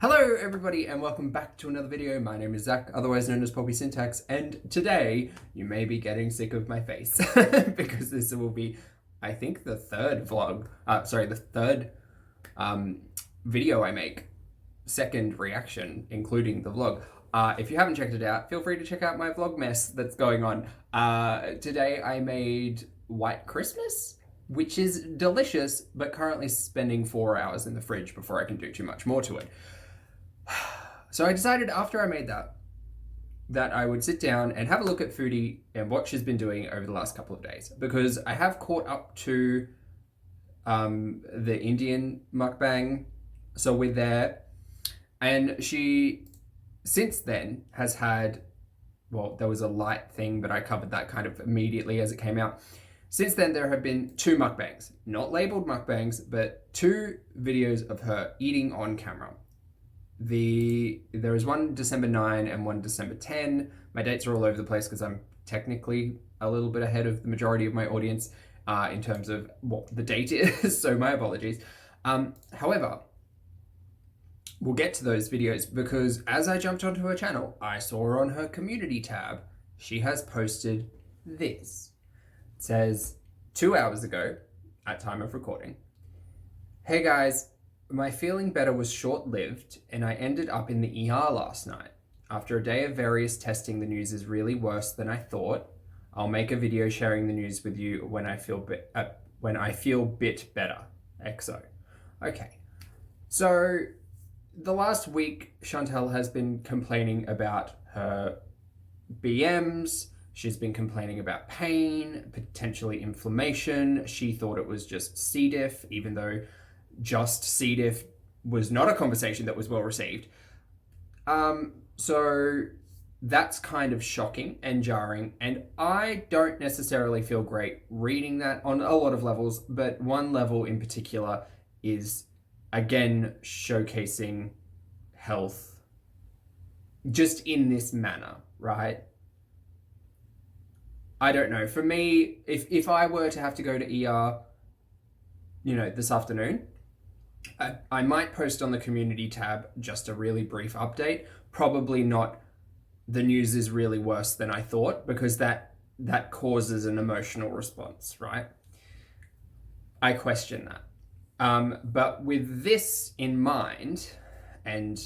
Hello everybody and welcome back to another video. My name is Zach, otherwise known as Pulpy Syntax, and today you may be getting sick of my face because this will be, I think, the third video I make, second reaction, including the vlog. If you haven't checked it out, feel free to check out my vlog mess that's going on. Today I made White Christmas, which is delicious, but currently spending 4 hours in the fridge before I can do too much more to it. So I decided after I made that I would sit down and have a look at Foodie and what she's been doing over the last couple of days, because I have caught up to the Indian mukbang, so we're there, and she since then has had, well, there was a light thing, but I covered that kind of immediately as it came out. Since then, there have been 2 mukbangs, not labeled mukbangs, but 2 videos of her eating on camera. There is one December 9 and one December 10. My dates are all over the place because I'm technically a little bit ahead of the majority of my audience in terms of what the date is, so my apologies. However, we'll get to those videos because as I jumped onto her channel, I saw on her community tab, she has posted this. It says, 2 hours ago, at time of recording, "Hey guys, my feeling better was short-lived and I ended up in the ER last night. After a day of various testing, the news is really worse than I thought. I'll make a video sharing the news with you when I feel bit better. XO." Okay, so the last week, Chantel has been complaining about her BMs. She's been complaining about pain, potentially inflammation. She thought it was just C. diff, even though just C. diff was not a conversation that was well received. So that's kind of shocking and jarring, and I don't necessarily feel great reading that on a lot of levels, but one level in particular is, again, showcasing health just in this manner, right? I don't know. For me, if I were to have to go to ER, this afternoon, I might post on the community tab just a really brief update. Probably not the news is really worse than I thought, because that causes an emotional response, right? I question that. But with this in mind, and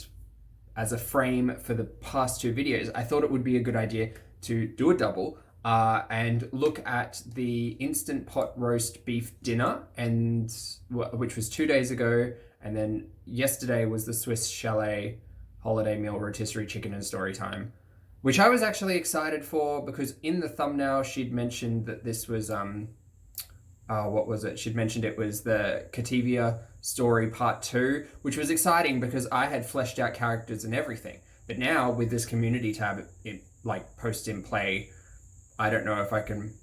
as a frame for the past 2 videos, I thought it would be a good idea to do a double and look at the Instant Pot Roast Beef Dinner, which was 2 days ago, and then yesterday was the Swiss Chalet Holiday Meal Rotisserie Chicken and Storytime, which I was actually excited for because in the thumbnail she'd mentioned that this was, what was it? She'd mentioned it was the Kativia story part 2, which was exciting because I had fleshed out characters and everything. But now with this community tab, it like post in play, I don't know if I can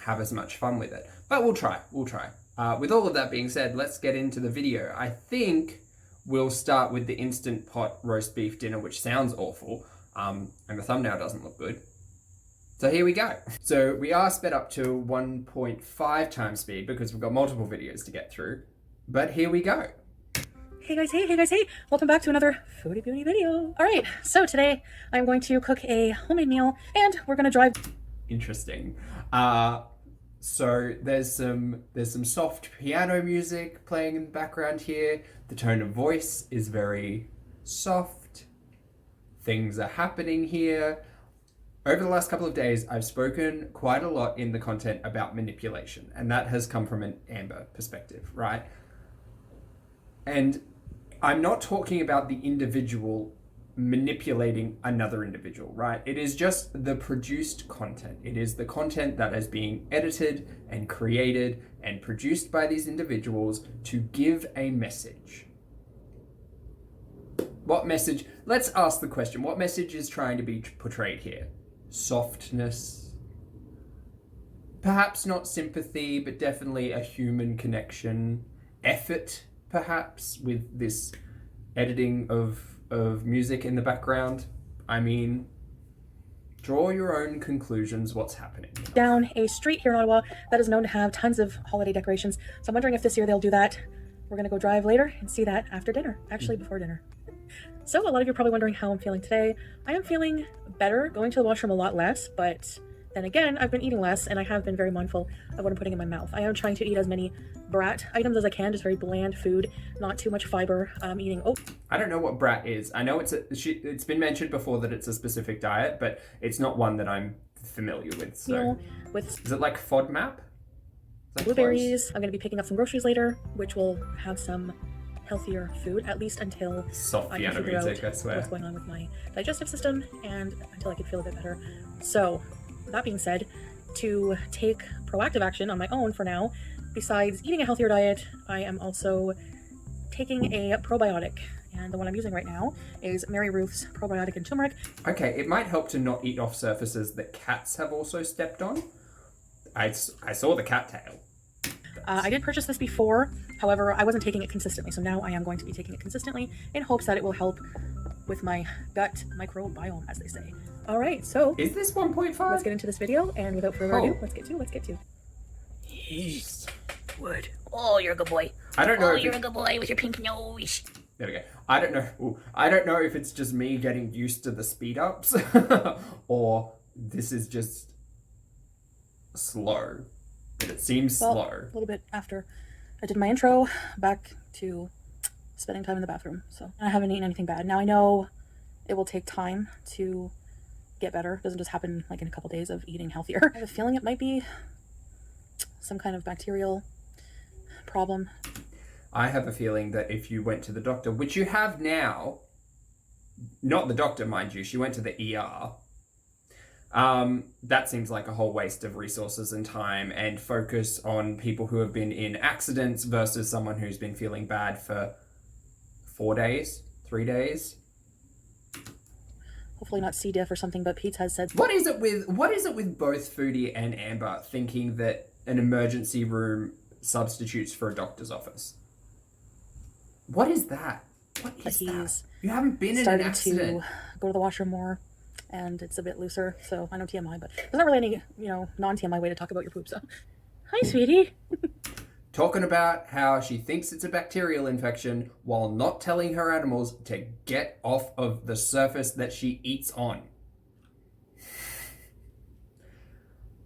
have as much fun with it, but we'll try. With all of that being said, let's get into the video. I think we'll start with the Instant Pot Roast Beef Dinner, which sounds awful, and the thumbnail doesn't look good. So here we go. So we are sped up to 1.5 times speed because we've got multiple videos to get through, but here we go. Hey guys, hey. Welcome back to another Foodie Beauty video. All right, so today I'm going to cook a homemade meal and we're gonna drive. Interesting. So there's some soft piano music playing in the background here. The tone of voice is very soft. Things are happening here. Over the last couple of days, I've spoken quite a lot in the content about manipulation, and that has come from an Amber perspective, right? And I'm not talking about the individual manipulating another individual, right? It is just the produced content. It is the content that is being edited and created and produced by these individuals to give a message. What message? Let's ask the question. What message is trying to be portrayed here? Softness? Perhaps not sympathy, but definitely a human connection. Effort, perhaps, with this editing of music in the background. I mean, draw your own conclusions what's happening. Down a street here in Ottawa that is known to have tons of holiday decorations. So I'm wondering if this year they'll do that. We're gonna go drive later and see that after dinner, actually before dinner. So a lot of you are probably wondering how I'm feeling today. I am feeling better, going to the washroom a lot less, but then again, I've been eating less and I have been very mindful of what I'm putting in my mouth. I am trying to eat as many brat items as I can, just very bland food, not too much fiber. I'm eating oats. I don't know what brat is. I know it's been mentioned before that it's a specific diet, but it's not one that I'm familiar with. So is it like FODMAP? Blueberries. I'm going to be picking up some groceries later, which will have some healthier food, at least until I can figure out what's going on with my digestive system and until I can feel a bit better. So that being said, to take proactive action on my own for now, besides eating a healthier diet, I am also taking a probiotic. And the one I'm using right now is Mary Ruth's probiotic and turmeric. Okay, it might help to not eat off surfaces that cats have also stepped on. I saw the cat tail. I did purchase this before, however, I wasn't taking it consistently, so now I am going to be taking it consistently in hopes that it will help with my gut microbiome, as they say. All right, so is this 1.5? Let's get into this video, and without further ado, let's get to. Yes. What? Oh, you're a good boy. I don't know. Oh, you're a good boy with your pink nose. There we go. I don't know. Ooh, I don't know if it's just me getting used to the speed ups, or this is just slow. But it seems slow. A little bit after I did my intro, back to spending time in the bathroom. So I haven't eaten anything bad. Now I know it will take time to get better. It doesn't just happen like in a couple days of eating healthier. I have a feeling it might be some kind of bacterial problem. I have a feeling that if you went to the doctor, which you have now, not the doctor, mind you, she went to the ER. That seems like a whole waste of resources and time and focus on people who have been in accidents versus someone who's been feeling bad for 4 days, 3 days. Hopefully not C. diff or something, but Pete has said. What is it with both Foodie and Amber thinking that an emergency room substitutes for a doctor's office? What is that? What is that? You haven't been in an accident. To go to the washroom more, and it's a bit looser. So I know TMI, but there's not really any, non-TMI way to talk about your poop. So, hi, sweetie. Talking about how she thinks it's a bacterial infection while not telling her animals to get off of the surface that she eats on.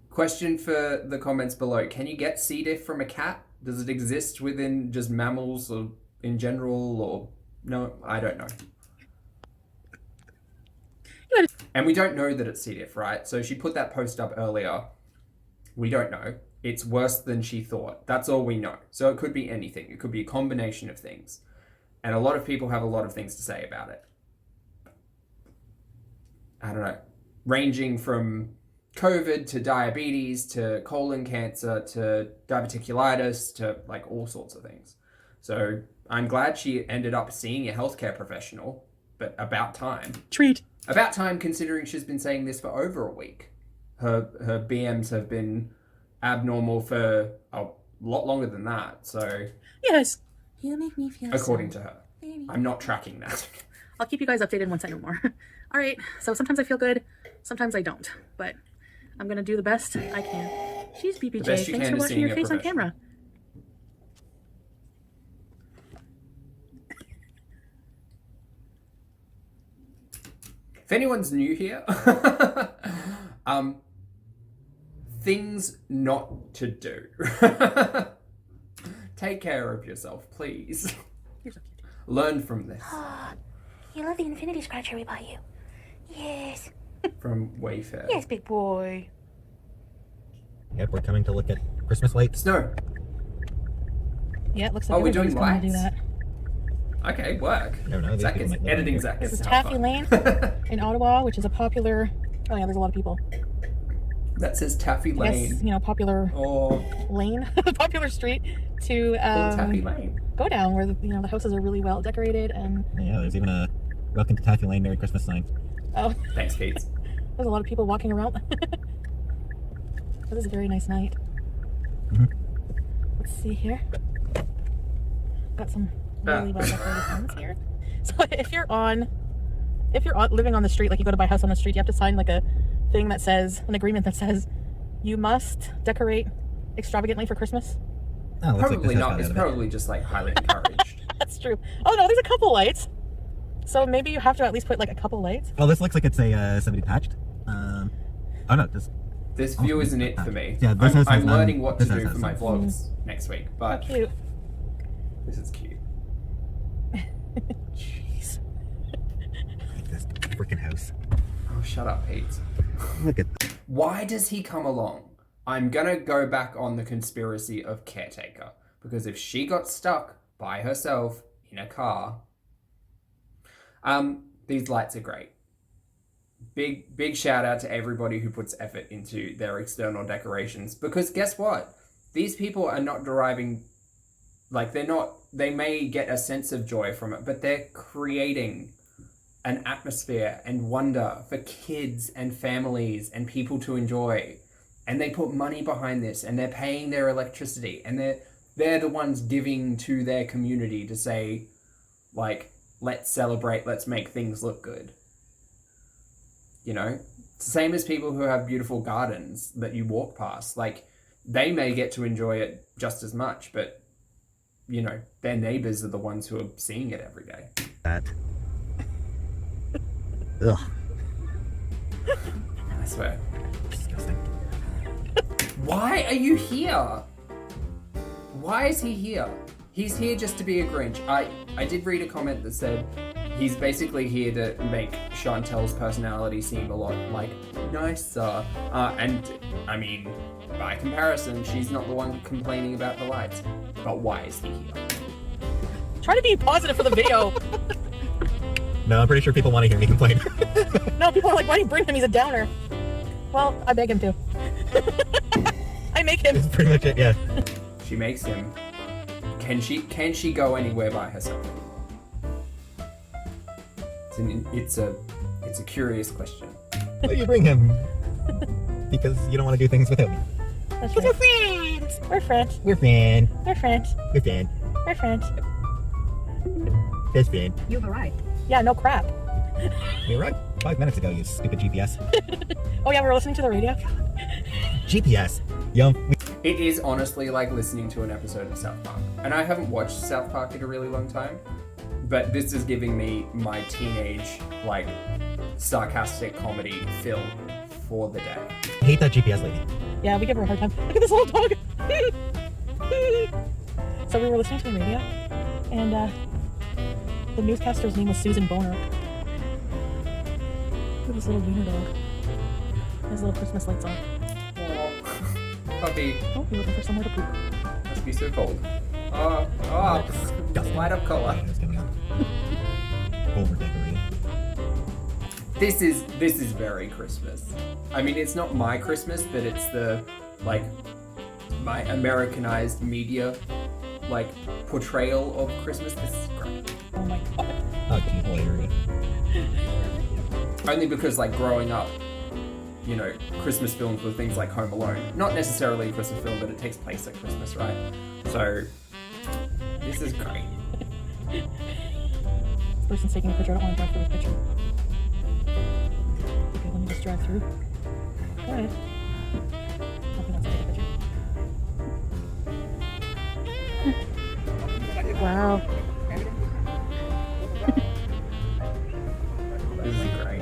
Question for the comments below. Can you get C. diff from a cat? Does it exist within just mammals or in general, or no? I don't know. And we don't know that it's C. diff, right? So she put that post up earlier. We don't know. It's worse than she thought. That's all we know. So it could be anything. It could be a combination of things. And a lot of people have a lot of things to say about it. I don't know. Ranging from COVID to diabetes to colon cancer to diverticulitis to like all sorts of things. So I'm glad she ended up seeing a healthcare professional, but about time. Treat. About time, considering she's been saying this for over a week. Her BMs have been abnormal for a lot longer than that. So yes, you make me feel. According to her, I'm not tracking that. I'll keep you guys updated once I know more. All right. So sometimes I feel good, sometimes I don't, but I'm gonna do the best I can. She's BBJ. Thanks for watching your face on camera. If anyone's new here, things not to do. Take care of yourself, please. You're so cute. Learn from this. Oh, you love the infinity scratcher we bought you. Yes. From Wayfair. Yes, big boy. Yep, we're coming to look at Christmas lights. Snow. Yeah, it looks like we're doing lights. Do that. Okay, work. No, Zach is editing. Zach This is Taffy Lane in Ottawa, which is a popular. Oh yeah, there's a lot of people. That says Taffy Lane. Yes, popular or lane, popular street to Taffy Lane. Go down where the houses are really well decorated and. Yeah, there's even a "Welcome to Taffy Lane, Merry Christmas" sign. Oh. Thanks, Pete. There's a lot of people walking around. This is a very nice night. Mm-hmm. Let's see here. Got some really well decorated homes here. So if you're living on the street, like you go to buy a house on the street, you have to sign like a thing that says, an agreement that says you must decorate extravagantly for Christmas. Oh, probably not. It's probably just like highly encouraged. That's true. Oh no, there's a couple lights. So maybe you have to at least put like a couple lights. Well, this looks like it's a semi-detached. Oh no, this view isn't it for me. Yeah, I'm learning what to do for my vlogs next week, but cute. This is cute. Jeez. Like this freaking house. Oh, shut up, Pete. Look at. Why does he come along? I'm gonna go back on the conspiracy of caretaker, because if she got stuck by herself in a car, these lights are great. Big shout out to everybody who puts effort into their external decorations, because guess what? These people are not deriving, like they may get a sense of joy from it, but they're creating an atmosphere and wonder for kids and families and people to enjoy. And they put money behind this, and they're paying their electricity, and they're the ones giving to their community to say, like, let's celebrate, let's make things look good. You know? Same as people who have beautiful gardens that you walk past. Like, they may get to enjoy it just as much, but, you know, their neighbors are the ones who are seeing it every day. That. Ugh. I swear. Disgusting. Why are you here? Why is he here? He's here just to be a Grinch. I did read a comment that said he's basically here to make Chantel's personality seem a lot, like, nicer. And, I mean, by comparison, she's not the one complaining about the lights. But why is he here? Try to be positive for the video. No, I'm pretty sure people want to hear me complain. No, people are like, why do you bring him? He's a downer. Well, I beg him to. I make him. That's pretty much it, yeah. She makes him. Can she go anywhere by herself? It's a curious question. Why do you bring him? Because you don't want to do things without me. That's right. We're friends. We're friends. We're friends. We're friends. We're friends. We're friends. Best friend. You've arrived. Yeah, no crap. We arrived 5 minutes ago, you stupid GPS. Oh yeah, we were listening to the radio. GPS. Yum. It is honestly like listening to an episode of South Park. And I haven't watched South Park in a really long time, but this is giving me my teenage, like, sarcastic comedy film for the day. I hate that GPS lady. Yeah, we give her a hard time. Look at this little dog. So we were listening to the radio, and the newscaster's name was Susan Boner. Look at this little wiener dog. His little Christmas lights on. Aww. Puppy. Oh, you're looking for somewhere to poop. Must be so cold. Light up color. Over decorated. This is very Christmas. I mean, it's not my Christmas, but it's the, like, my Americanized media, like, portrayal of Christmas. This is great. Oh my god. Oh, hilarious. Only because, like, growing up, you know, Christmas films were things like Home Alone. Not necessarily a Christmas film, but it takes place at Christmas, right? So, this is great. This person's taking a picture. I don't want to drive through the picture. Okay, let me just drive through. Go ahead. Okay, let's take a picture. Wow. This is great.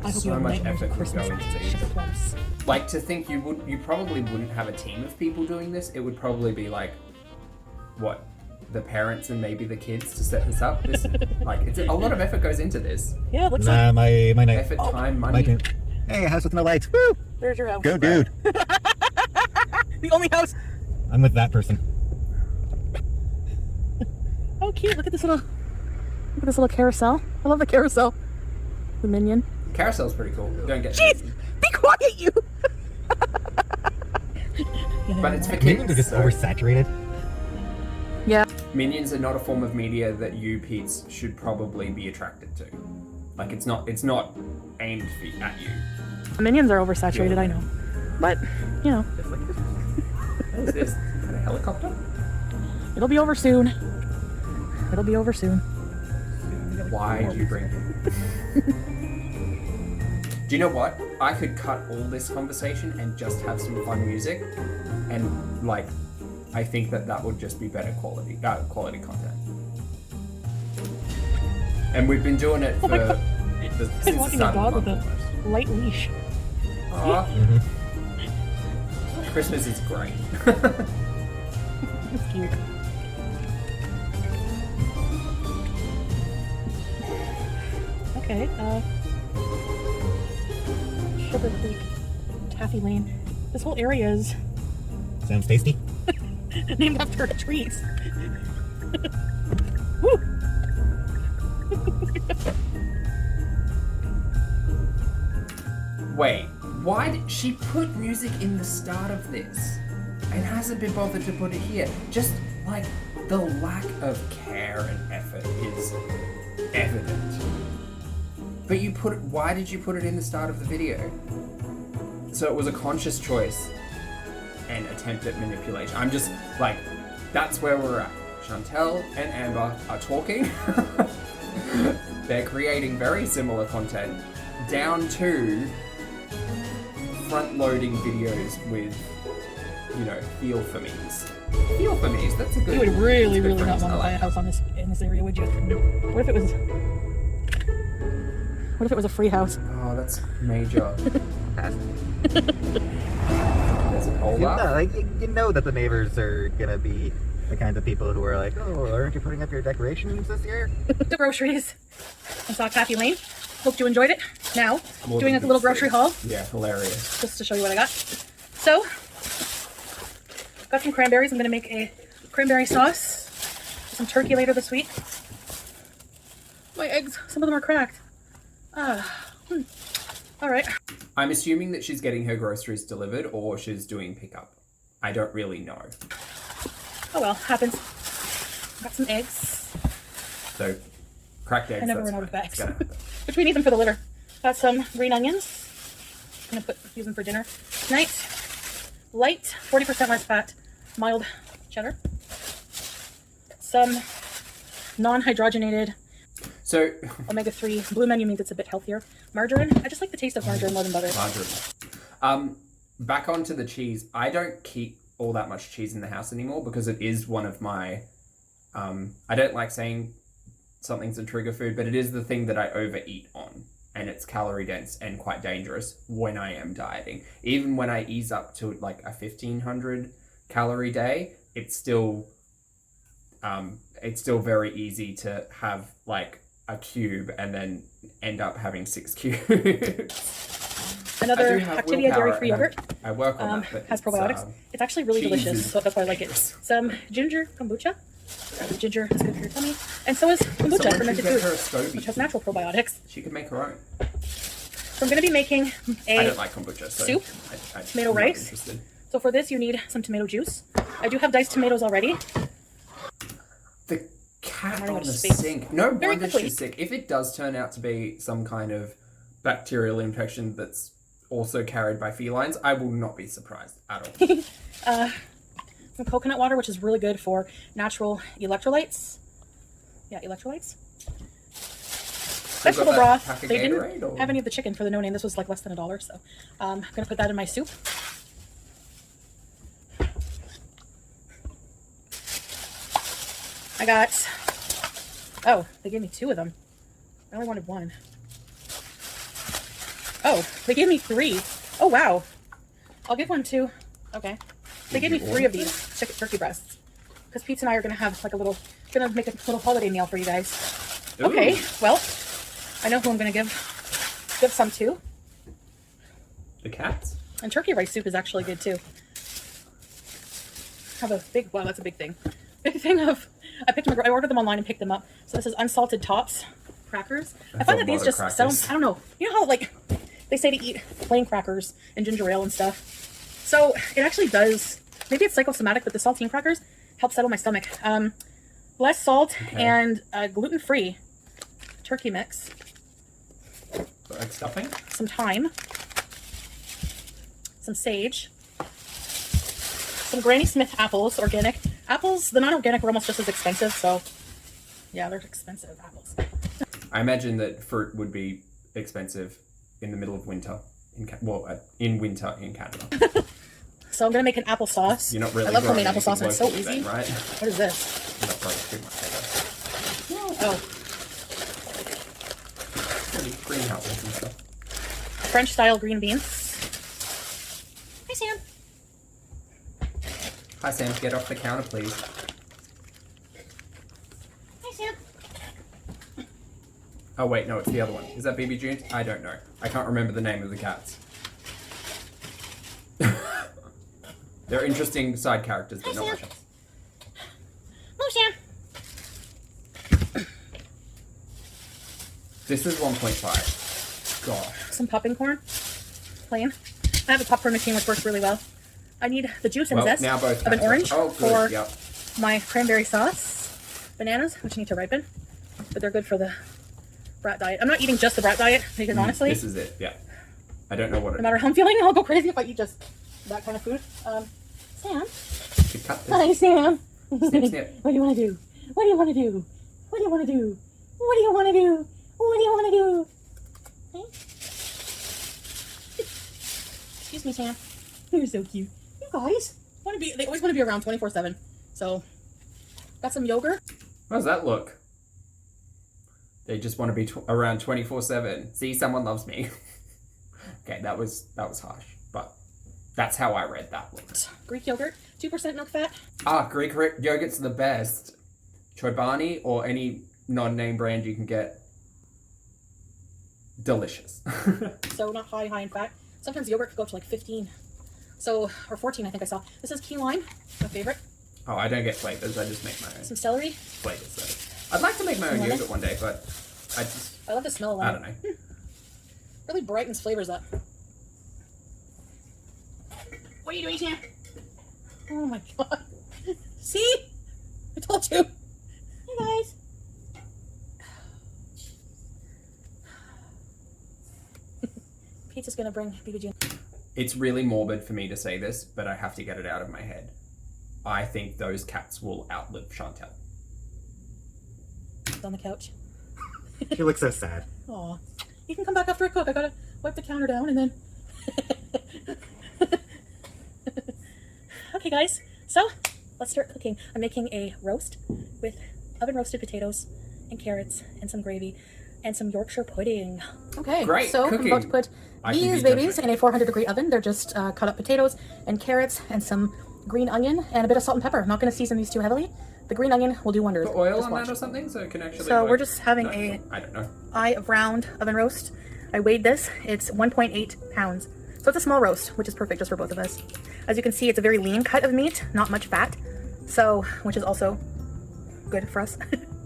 I hope So you much have effort would Christmas go into these. sugar plums. Like, to think you probably wouldn't have a team of people doing this. It would probably be like, what, the parents and maybe the kids to set this up. This, like, it's a lot of effort goes into this. Yeah, it looks Nah, like my night. Effort, time, My money. turn. Hey, a house with no lights. Woo! there's your house. Go, dude. The only house. I'm with that person. Oh, cute! Look at this little carousel. I love the carousel. The minion. Carousel's pretty cool. Don't get Jeez, crazy. be quiet, you. But it's for Minions kids. are just so- oversaturated. Yeah. Minions are not a form of media that you, Pete's, should probably be attracted to. Like, it's not aimed at you. Minions are oversaturated, I know. But, you know, Is this a helicopter? it'll be over soon. It'll be over soon. Why do you bring him? Do you know what? I could cut all this conversation and just have some fun music, and, like, I think that would just be better quality content. And we've been doing it for I'm walking a dog with a light leash. Aw. Christmas is great. It's cute. Okay, Sugar Creek, Taffy Lane. This whole area is Sounds tasty. named after trees. Woo! Wait, why did she put music in the start of this and hasn't been bothered to put it here? Just like the lack of care and effort is evident. But why did you put it in the start of the video? So it was a conscious choice and attempt at manipulation. I'm just like, that's where we're at. Chantel and Amber are talking. They're creating very similar content down to front-loading videos with, feel for me's. Feel for me's, that's a good. You would really not want to I buy a house in this area, would you? Nope. What if it was a free house? Oh, that's major. There's an old You know that the neighbors are gonna be the kinds of people who are like, oh, aren't you putting up your decorations this year? The groceries. I saw Taffy Lane. Hope you enjoyed it. Now, More doing a than little good grocery food. haul, Yeah, hilarious. just to show you what I got. So, got some cranberries. I'm going to make a cranberry sauce. Some turkey later this week. My eggs, some of them are cracked. All right. I'm assuming that she's getting her groceries delivered or she's doing pickup. I don't really know. Oh well, happens. Got some eggs. So, cracked eggs. I never that's run out of fine. bags. It's gonna happen. Which we need them for the litter. Got some green onions. I'm gonna use them for dinner tonight. Light, 40% less fat, mild cheddar. Some non-hydrogenated So, omega-3. Blue Menu means it's a bit healthier. Margarine. I just like the taste of margarine more than butter. margarine. Back onto the cheese. I don't keep all that much cheese in the house anymore because it is one of my. I don't like saying something's a trigger food, but it is the thing that I overeat on, and it's calorie dense and quite dangerous when I am dieting. Even when I ease up to like a 1,500 calorie day, it's still very easy to have like a cube and then end up having 6 cubes. Another Activia dairy-free yogurt. I work on that, but has probiotics. It's actually really delicious, so that's why I like it. Some ginger kombucha. Ginger is good for your tummy, and so is kombucha, fermented food, which has natural probiotics. She could make her own. So I'm going to be making I don't like kombucha, so soup, tomato rice. Interested. So for this, you need some tomato juice. I do have diced tomatoes already. The cat on the sink. No wonder she's sick. If it does turn out to be some kind of bacterial infection that's also carried by felines, I will not be surprised at all. Some coconut water, which is really good for natural electrolytes. Yeah, electrolytes. Vegetable broth. They didn't have any of the chicken for the no-name. This was like less than $1, so I'm going to put that in my soup. I got... Oh, they gave me 2 of them. I only wanted 1. Oh, they gave me 3. Oh, wow. I'll give 1 too. Okay. They gave me 3 of these turkey breasts. Because Pete and I are going to have like gonna make a little holiday meal for you guys. Ooh. Okay, well, I know who I'm going to give some to. The cats? And turkey rice soup is actually good too. Have a big, wow, that's a big thing. Big thing of, I ordered them online and picked them up. So this is unsalted tops crackers. I find that these just sell, I don't know. You know how like they say to eat plain crackers and ginger ale and stuff. So it actually does, maybe it's psychosomatic, but the saltine crackers help settle my stomach. Less salt and gluten-free turkey mix. Like stuffing? Some thyme. Some sage. Some Granny Smith apples, organic. Apples, the non-organic were almost just as expensive, so yeah, they're expensive apples. I imagine that fruit would be expensive in the middle of winter. In winter in Canada. So I'm going to make an applesauce. You're not really I love homemade applesauce, and it's so easy. Then, right? What is this? You're not growing too much, I guess. Oh. greenhouses and stuff. French style green beans. Hi, Sam. Hi, Sam. Get off the counter, please. Hi, Sam. Oh, wait, no, it's the other one. Is that BB June's? I don't know. I can't remember the name of the cats. They're interesting side characters, but not much else. Oh, Sam. This is 1.5. Gosh. Some popping corn. Plain. I have a popcorn machine which works really well. I need the juice and zest now both of an orange for yep. my cranberry sauce. Bananas, which need to ripen, but they're good for the brat diet. I'm not eating just the brat diet because honestly, this is it. Yeah, I don't know what. No matter how I'm feeling, I'll go crazy if I eat just that kind of food. Sam. Cut this. Hi, Sam. Snip, snip. What do you want to do? What do you want to do? What do you want to do? What do you want to do? What do you want to do? Hey? Excuse me, Sam. You're so cute. You guys they always want to be around 24/7. So, got some yogurt. How does that look? They just want to be around 24/7. See, someone loves me. Okay, that was harsh, but that's how I read that one. Greek yogurt, 2% milk fat. Greek yogurt's the best. Chobani or any non-name brand you can get. Delicious. So not high in fat. Sometimes yogurt could go up to like 15. So, or 14 I think I saw. This is key lime, my favorite. Oh, I don't get flavors, I just make my own. Some celery. Flavors, though. I'd like to make my own yogurt one day, but I love the smell of that. I don't know. Really brightens flavors up. What are you doing, Sam? Oh my god. See? I told you. Hey guys. Pizza's gonna bring BB June. It's really morbid for me to say this, but I have to get it out of my head. I think those cats will outlive Chantel. On the couch. She looks so sad. Aw. You can come back after I cook. I gotta wipe the counter down and then... Okay guys, so let's start cooking. I'm making a roast with oven roasted potatoes and carrots and some gravy and some Yorkshire pudding. Okay, great so cooking. I'm about to put these babies in a 400-degree oven. They're just cut up potatoes and carrots and some green onion and a bit of salt and pepper. I'm not going to season these too heavily. The green onion will do wonders. Put oil on that or something so it can actually So work. we're just having I don't know. eye of round oven roast. I weighed this. It's 1.8 pounds. So it's a small roast, which is perfect just for both of us. As you can see, it's a very lean cut of meat, not much fat. So, which is also good for us.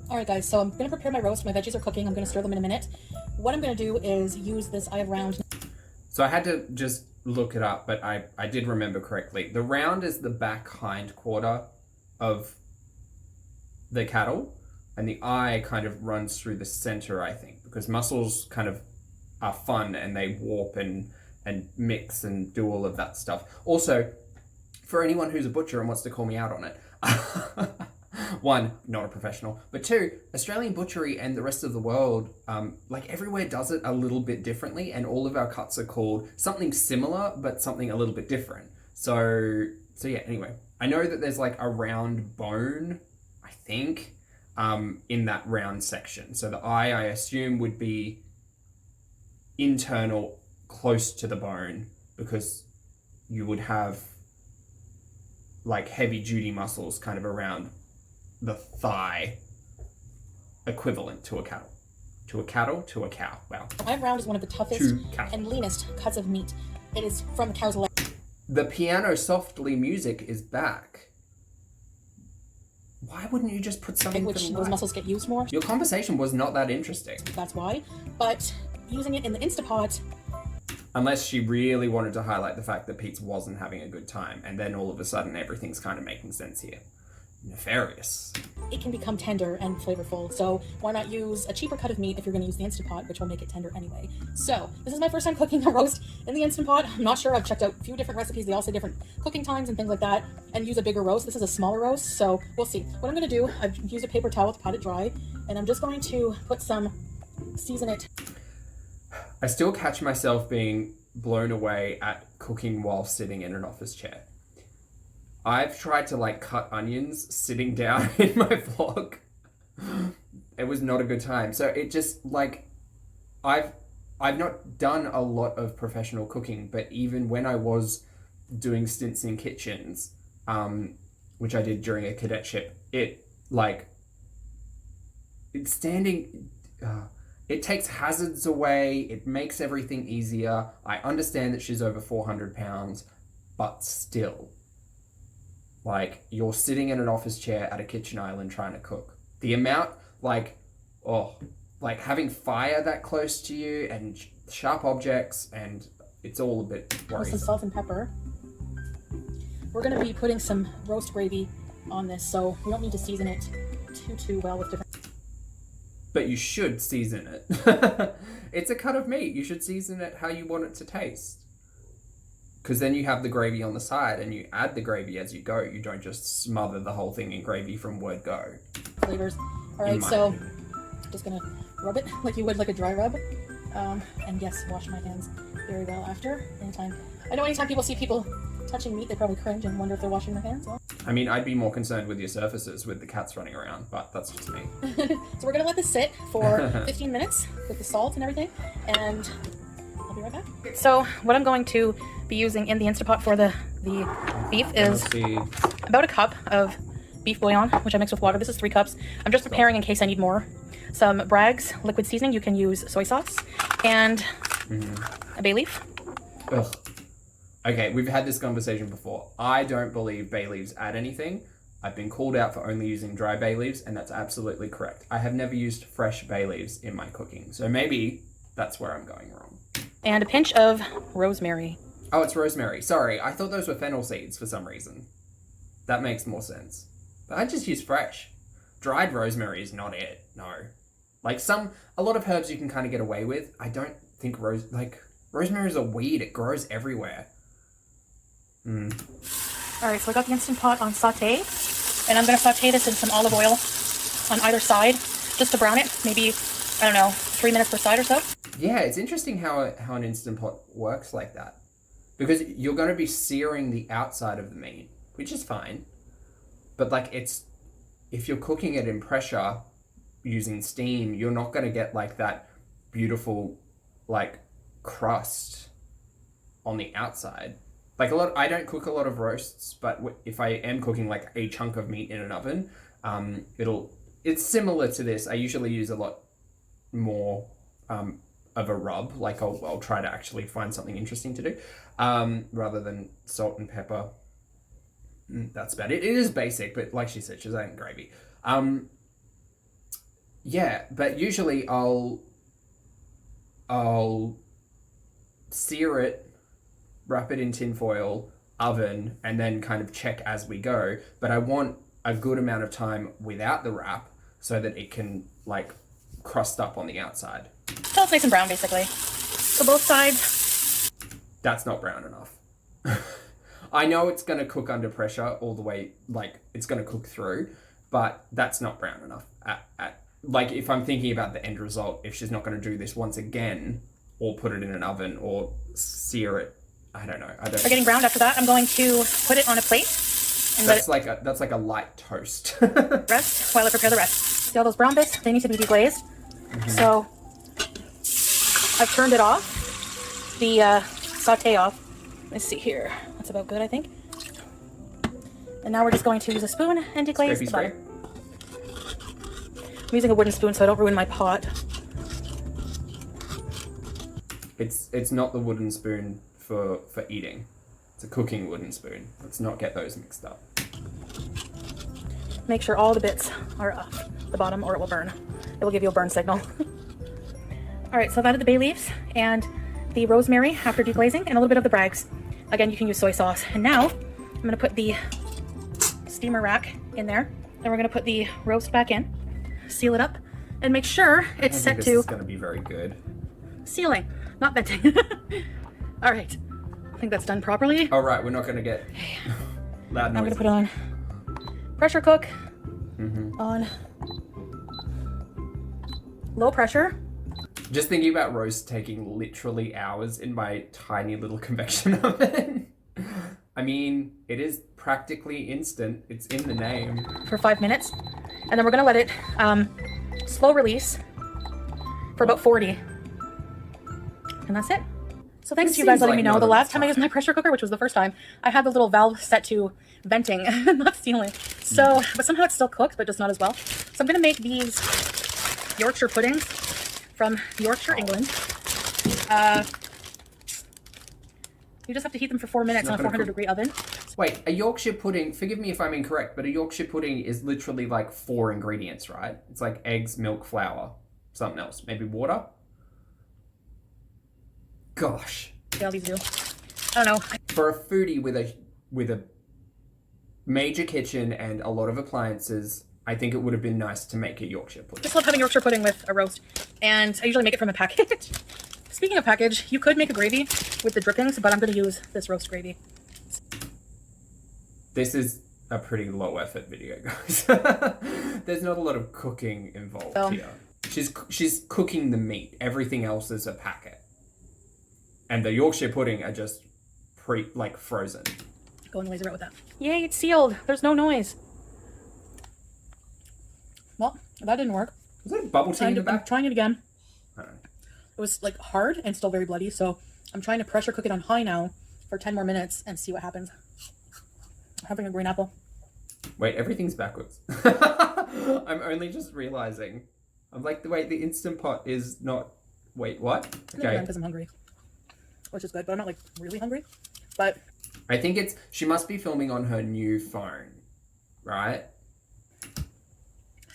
All right, guys, so I'm gonna prepare my roast. My veggies are cooking. I'm gonna stir them in a minute. What I'm gonna do is use this eye of round. So I had to just look it up, but I did remember correctly. The round is the back hind quarter of the cattle, and the eye kind of runs through the center, I think, because muscles kind of are fun and they warp and mix and do all of that stuff. Also, for anyone who's a butcher and wants to call me out on it, one, not a professional, but two, Australian butchery and the rest of the world, like everywhere does it a little bit differently, and all of our cuts are called something similar, but something a little bit different. So yeah, anyway, I know that there's like a round bone, I think, in that round section. So the eye, I assume, would be internal, close to the bone, because you would have like heavy duty muscles kind of around the thigh, equivalent to a cattle. To a cow. Wow. Eye of round is one of the toughest and leanest cuts of meat. It is from a cow's leg. The piano softly music is back. Why wouldn't you just put something which those muscles get used more? Your conversation was not that interesting. That's why. But using it in the Instapot. Unless she really wanted to highlight the fact that Pete wasn't having a good time, and then all of a sudden everything's kind of making sense here. Nefarious. It can become tender and flavorful, so why not use a cheaper cut of meat if you're going to use the Instant Pot, which will make it tender anyway. So, this is my first time cooking a roast in the Instant Pot. I'm not sure, I've checked out a few different recipes, they all say different cooking times and things like that, and use a bigger roast. This is a smaller roast, so we'll see. What I'm going to do, I've used a paper towel to pot it dry, and I'm just going to put some, season it. I still catch myself being blown away at cooking while sitting in an office chair. I've tried to like cut onions sitting down in my vlog. It was not a good time. So it just like, I've not done a lot of professional cooking, but even when I was doing stints in kitchens, which I did during a cadetship, it takes hazards away. It makes everything easier. I understand that she's over 400 pounds, but still, like, you're sitting in an office chair at a kitchen island trying to cook. The amount, having fire that close to you and sharp objects, and it's all a bit worrisome. With some salt and pepper. We're going to be putting some roast gravy on this, so we don't need to season it too well with different... But you should season it. It's a cut of meat. You should season it how you want it to taste. Because then you have the gravy on the side and you add the gravy as you go. You don't just smother the whole thing in gravy from word go. Flavors. All right, so just going to rub it like you would like a dry rub. And yes, wash my hands very well after. I know anytime people see people touching meat, they probably cringe and wonder if they're washing their hands. Well, I mean, I'd be more concerned with your surfaces with the cats running around, but that's just me. So we're going to let this sit for 15 minutes with the salt and everything, and I'll be right back. So what I'm going to be using in the Instant Pot for the beef is about a cup of beef bouillon, which I mix with water. This is 3 cups. I'm just preparing in case I need more. Some Bragg's liquid seasoning. You can use soy sauce and a bay leaf. Ugh. Okay, we've had this conversation before. I don't believe bay leaves add anything. I've been called out for only using dry bay leaves, and that's absolutely correct. I have never used fresh bay leaves in my cooking, so maybe that's where I'm going wrong. And a pinch of rosemary. Oh, it's rosemary. Sorry, I thought those were fennel seeds for some reason. That makes more sense. But I just use fresh. Dried rosemary is not it, no. Like a lot of herbs you can kind of get away with. I don't think rosemary is a weed. It grows everywhere. Alright, so I got the Instant Pot on saute, and I'm going to saute this in some olive oil on either side, just to brown it, maybe, I don't know, 3 minutes per side or so. Yeah, it's interesting how an Instant Pot works like that, because you're going to be searing the outside of the meat, which is fine, but if you're cooking it in pressure using steam, you're not going to get like that beautiful crust on the outside. I don't cook a lot of roasts, but if I am cooking like a chunk of meat in an oven, it's similar to this. I usually use a lot more of a rub. I'll try to actually find something interesting to do, rather than salt and pepper. That's about it. It is basic, but like she said, she's adding gravy. Yeah, but usually I'll sear it, wrap it in tin foil, oven, and then kind of check as we go. But I want a good amount of time without the wrap so that it can crust up on the outside. So it's nice and brown, basically. So both sides. That's not brown enough. I know it's going to cook under pressure all the way, it's going to cook through, but that's not brown enough. If I'm thinking about the end result, if she's not going to do this once again, or put it in an oven, or sear it, I don't know. They're getting browned. After that, I'm going to put it on a plate. And that's like a light toast. Rest while I prepare the rest. See all those brown bits? They need to be deglazed. So I've turned it off, the saute off. Let's see here. That's about good, I think. And now we're just going to use a spoon and deglaze the bottom. I'm using a wooden spoon so I don't ruin my pot. It's not the wooden spoon for eating. It's a cooking wooden spoon. Let's not get those mixed up. Make sure all the bits are off the bottom or it will burn. It will give you a burn signal. Alright, so I've added the bay leaves and the rosemary after deglazing and a little bit of the Bragg's. Again, you can use soy sauce. And now I'm going to put the steamer rack in there. Then we're going to put the roast back in, seal it up, and make sure it's set to... This is going to be very good. Sealing, not venting. All right, I think that's done properly. All right, we're not going to get loud noises. I'm going to put on pressure cook on low pressure. Just thinking about roast taking literally hours in my tiny little convection oven. I mean, it is practically instant. It's in the name. For 5 minutes. And then we're going to let it slow release for about 40. And that's it. So thanks to you guys letting me know. The last time I used my pressure cooker, which was the first time, I had the little valve set to venting, not sealing. So, but somehow it's still cooked, but just not as well. So I'm gonna make these Yorkshire puddings from Yorkshire, England. You just have to heat them for 4 minutes on a 400-degree oven. Wait, a Yorkshire pudding, forgive me if I'm incorrect, but a Yorkshire pudding is literally like 4 ingredients, right? It's like eggs, milk, flour, something else, maybe water. Gosh. Yeah, all these do. I don't know. For a foodie with a major kitchen and a lot of appliances, I think it would have been nice to make a Yorkshire pudding. Just love having Yorkshire pudding with a roast. And I usually make it from a package. Speaking of package, you could make a gravy with the drippings, but I'm going to use this roast gravy. This is a pretty low effort video, guys. There's not a lot of cooking involved here. She's cooking the meat. Everything else is a packet. And the Yorkshire pudding are just frozen. Going laser out with that. Yay, it's sealed. There's no noise. Well, that didn't work. Was that a bubble tea in the back? I'm trying it again. It was like hard and still very bloody, so I'm trying to pressure cook it on high now for 10 more minutes and see what happens. I'm having a green apple. Wait, everything's backwards. I'm only just realizing. I'm like, wait, the Instant Pot is not... Wait, what? Okay. Because I'm hungry. Which is good, but I'm not like really hungry. But I think it's... She must be filming on her new phone, right?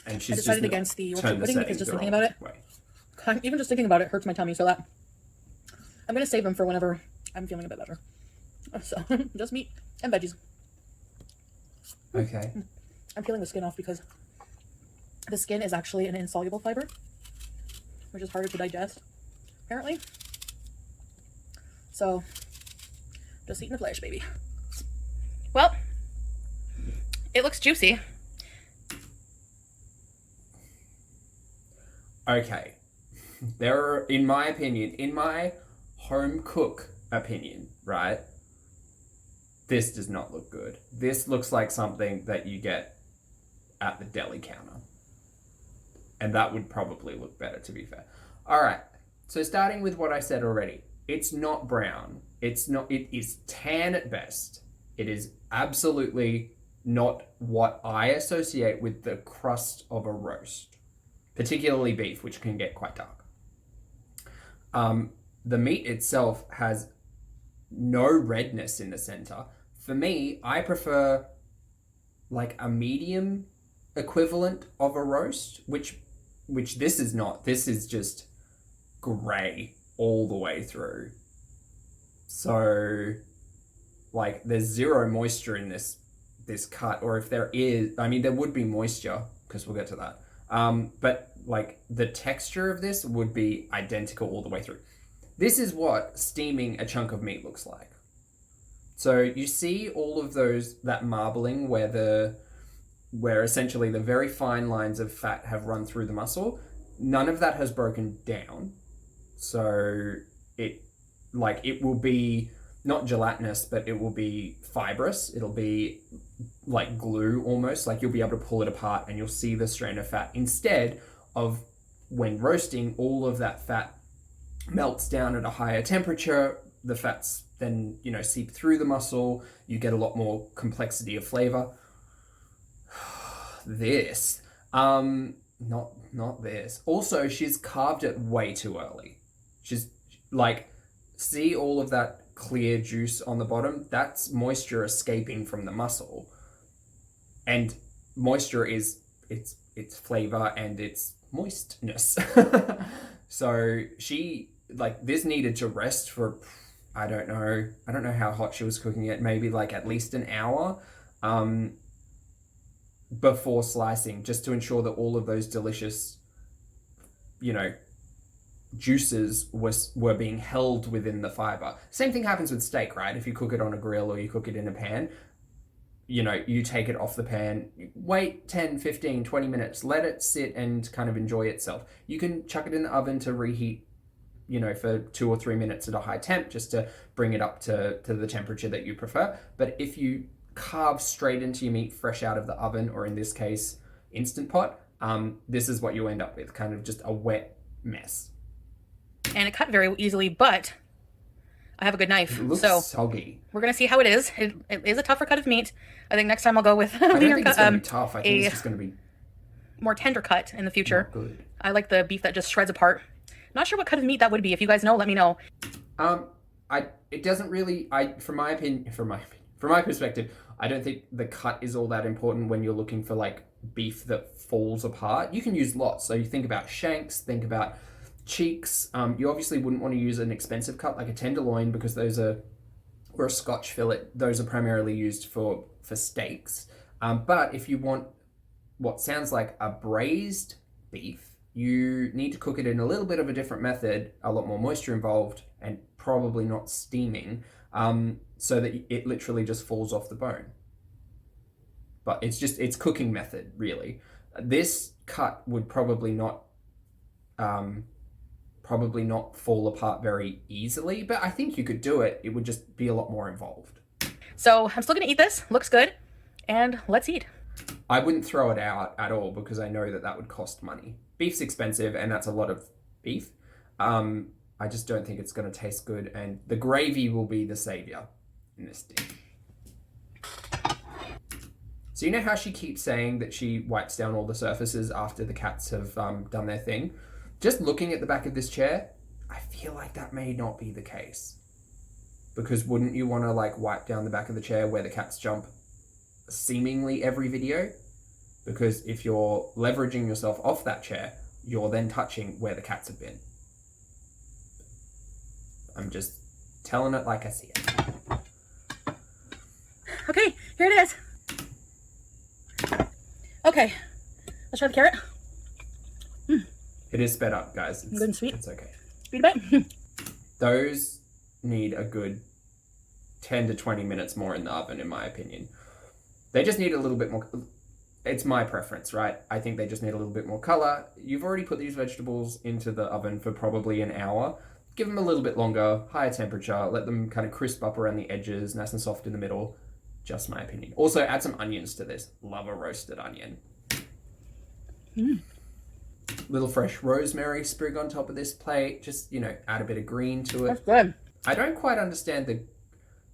And she's I decided against the Yorkshire pudding because just thinking about it... Even just thinking about it hurts my tummy, so that... I'm going to save them for whenever I'm feeling a bit better. So, just meat and veggies. Okay. I'm peeling the skin off because the skin is actually an insoluble fiber, which is harder to digest, apparently. So, just eating the flesh, baby. Well, it looks juicy. Okay. There are, in my opinion, in my home cook opinion, right? This does not look good. This looks like something that you get at the deli counter. And that would probably look better, to be fair. All right. So starting with what I said already, it's not brown. It is tan at best. It is absolutely not what I associate with the crust of a roast, particularly beef, which can get quite dark. The meat itself has no redness in the center. For me, I prefer like a medium equivalent of a roast, which this is not. This is just gray all the way through. So like there's zero moisture in this cut, or if there is, I mean, there would be moisture because we'll get to that. But like the texture of this would be identical all the way through. This is what steaming a chunk of meat looks like. So you see all of that marbling where essentially the very fine lines of fat have run through the muscle. None of that has broken down. So it will be not gelatinous, but it will be fibrous. It'll be like glue almost, like you'll be able to pull it apart and you'll see the strand of fat. Instead of when roasting, all of that fat melts down at a higher temperature. The fats then, seep through the muscle. You get a lot more complexity of flavor. This, not this. Also, she's carved it way too early. She's like, see all of that clear juice on the bottom? That's moisture escaping from the muscle. And moisture is its flavor and its moistness. So this needed to rest for, I don't know how hot she was cooking it, maybe like at least an hour before slicing, just to ensure that all of those delicious, juices were being held within the fiber. Same thing happens with steak, right? If you cook it on a grill or you cook it in a pan, you take it off the pan, wait 10, 15, 20 minutes, let it sit and kind of enjoy itself. You can chuck it in the oven to reheat, for 2 or 3 minutes at a high temp, just to bring it up to the temperature that you prefer. But if you carve straight into your meat fresh out of the oven, or in this case, Instant Pot, this is what you end up with, kind of just a wet mess. and it cut very easily, but I have a good knife. It looks so soggy. We're going to see how it is. It is a tougher cut of meat. I think next time I'll go with I don't think it's going to be tough. I think it's just going to be more tender cut in the future. Good. I like the beef that just shreds apart. Not sure what cut of meat that would be. If you guys know, let me know. It doesn't really, from my perspective, I don't think the cut is all that important when you're looking for like beef that falls apart. You can use lots. So you think about shanks, think about cheeks. You obviously wouldn't want to use an expensive cut like a tenderloin because those are, or a Scotch fillet, those are primarily used for steaks. But if you want what sounds like a braised beef, you need to cook it in a little bit of a different method, a lot more moisture involved, and probably not steaming, so that it literally just falls off the bone. But it's cooking method, really. This cut would probably not fall apart very easily, but I think you could do it. It would just be a lot more involved. So I'm still gonna eat this. Looks good, and let's eat. I wouldn't throw it out at all because I know that would cost money. Beef's expensive, and that's a lot of beef. I just don't think it's going to taste good, and the gravy will be the savior in this dish. So you know how she keeps saying that she wipes down all the surfaces after the cats have done their thing? Just looking at the back of this chair, I feel like that may not be the case. Because wouldn't you want to like wipe down the back of the chair where the cats jump seemingly every video? Because if you're leveraging yourself off that chair, you're then touching where the cats have been. I'm just telling it like I see it. Okay, here it is. Okay, let's try the carrot. It is sped up, guys. It's good and sweet. It's okay. Sweet a bit. Those need a good 10 to 20 minutes more in the oven, in my opinion. They just need a little bit more. It's my preference, right? I think they just need a little bit more color. You've already put these vegetables into the oven for probably an hour. Give them a little bit longer, higher temperature, let them kind of crisp up around the edges, nice and soft in the middle. Just my opinion. Also, add some onions to this. Love a roasted onion. Little fresh rosemary sprig on top of this plate. Just, add a bit of green to it. That's good. I don't quite understand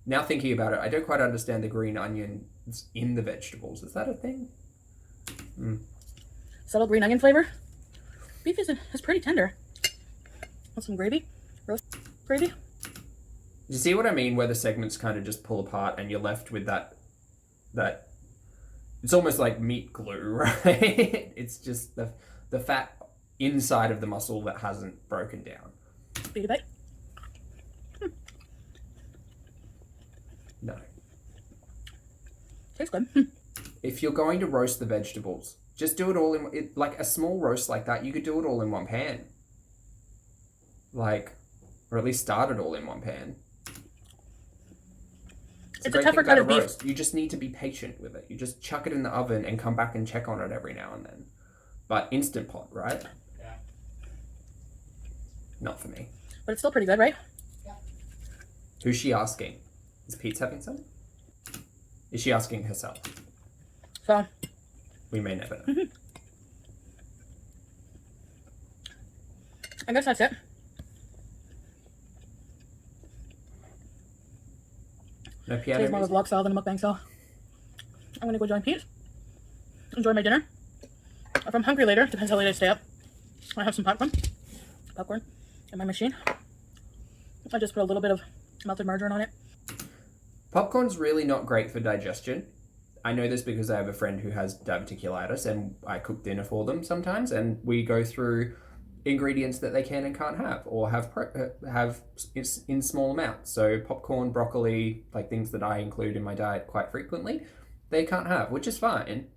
now thinking about it, I don't quite understand the green onions in the vegetables. Is that a thing? Subtle green onion flavor. Beef is pretty tender. Want some gravy? Roast gravy? You see what I mean? Where the segments kind of just pull apart and you're left with that it's almost like meat glue, right? It's just the fat inside of the muscle that hasn't broken down. Eat a bite. No. Tastes good. If you're going to roast the vegetables, just do it all like a small roast like that. You could do it all in one pan. Or at least start it all in one pan. It's a tougher cut of beef. You just need to be patient with it. You just chuck it in the oven and come back and check on it every now and then. But Instant Pot, right? Yeah. Not for me. But it's still pretty good, right? Yeah. Who's she asking? Is Pete's having some? Is she asking herself? So. We may never know. I guess that's it. No piano Today's more of a vlog style than a mukbang style. I'm gonna go join Pete. Enjoy my dinner. If I'm hungry later, depends how late I stay up. I have some popcorn in my machine. I just put a little bit of melted margarine on it. Popcorn's really not great for digestion. I know this because I have a friend who has diverticulitis and I cook dinner for them sometimes and we go through ingredients that they can and can't have or have in small amounts. So popcorn, broccoli, like things that I include in my diet quite frequently, they can't have, which is fine.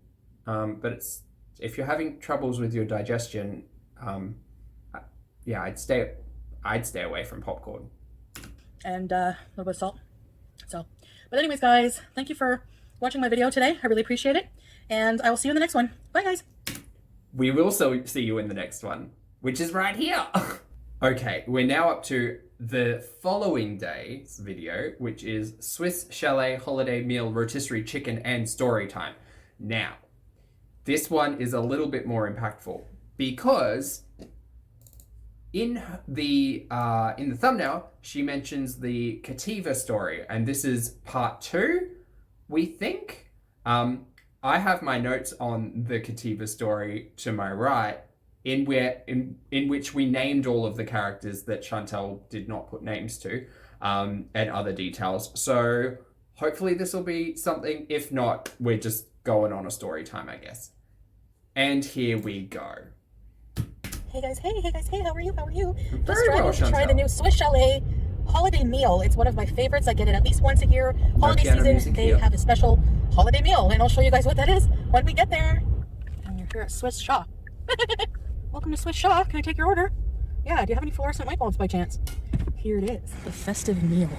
But if you're having troubles with your digestion, I'd stay away from popcorn. And a little bit of salt. But anyways, guys, thank you for watching my video today. I really appreciate it. And I will see you in the next one. Bye, guys. We will see you in the next one, which is right here. Okay, we're now up to the following day's video, which is Swiss Chalet Holiday Meal Rotisserie Chicken and Story Time. Now, this one is a little bit more impactful because in the thumbnail, she mentions the Kativa story, and this is part 2, we think. I have my notes on the Kativa story to my right, in which we named all of the characters that Chantal did not put names to, and other details. So hopefully this will be something. If not, we're just going on a story time, I guess. And here we go. Hey guys, hey guys, hey, how are you? Very well, Just try the new Swiss Chalet holiday meal. It's one of my favorites. I get it at least once a year. Holiday season, they have a special holiday meal, and I'll show you guys what that is when we get there. And you're here at Swiss Shaw. Welcome to Swiss Shaw. Can I take your order? Yeah, do you have any fluorescent light bulbs by chance? Here it is, the festive meal.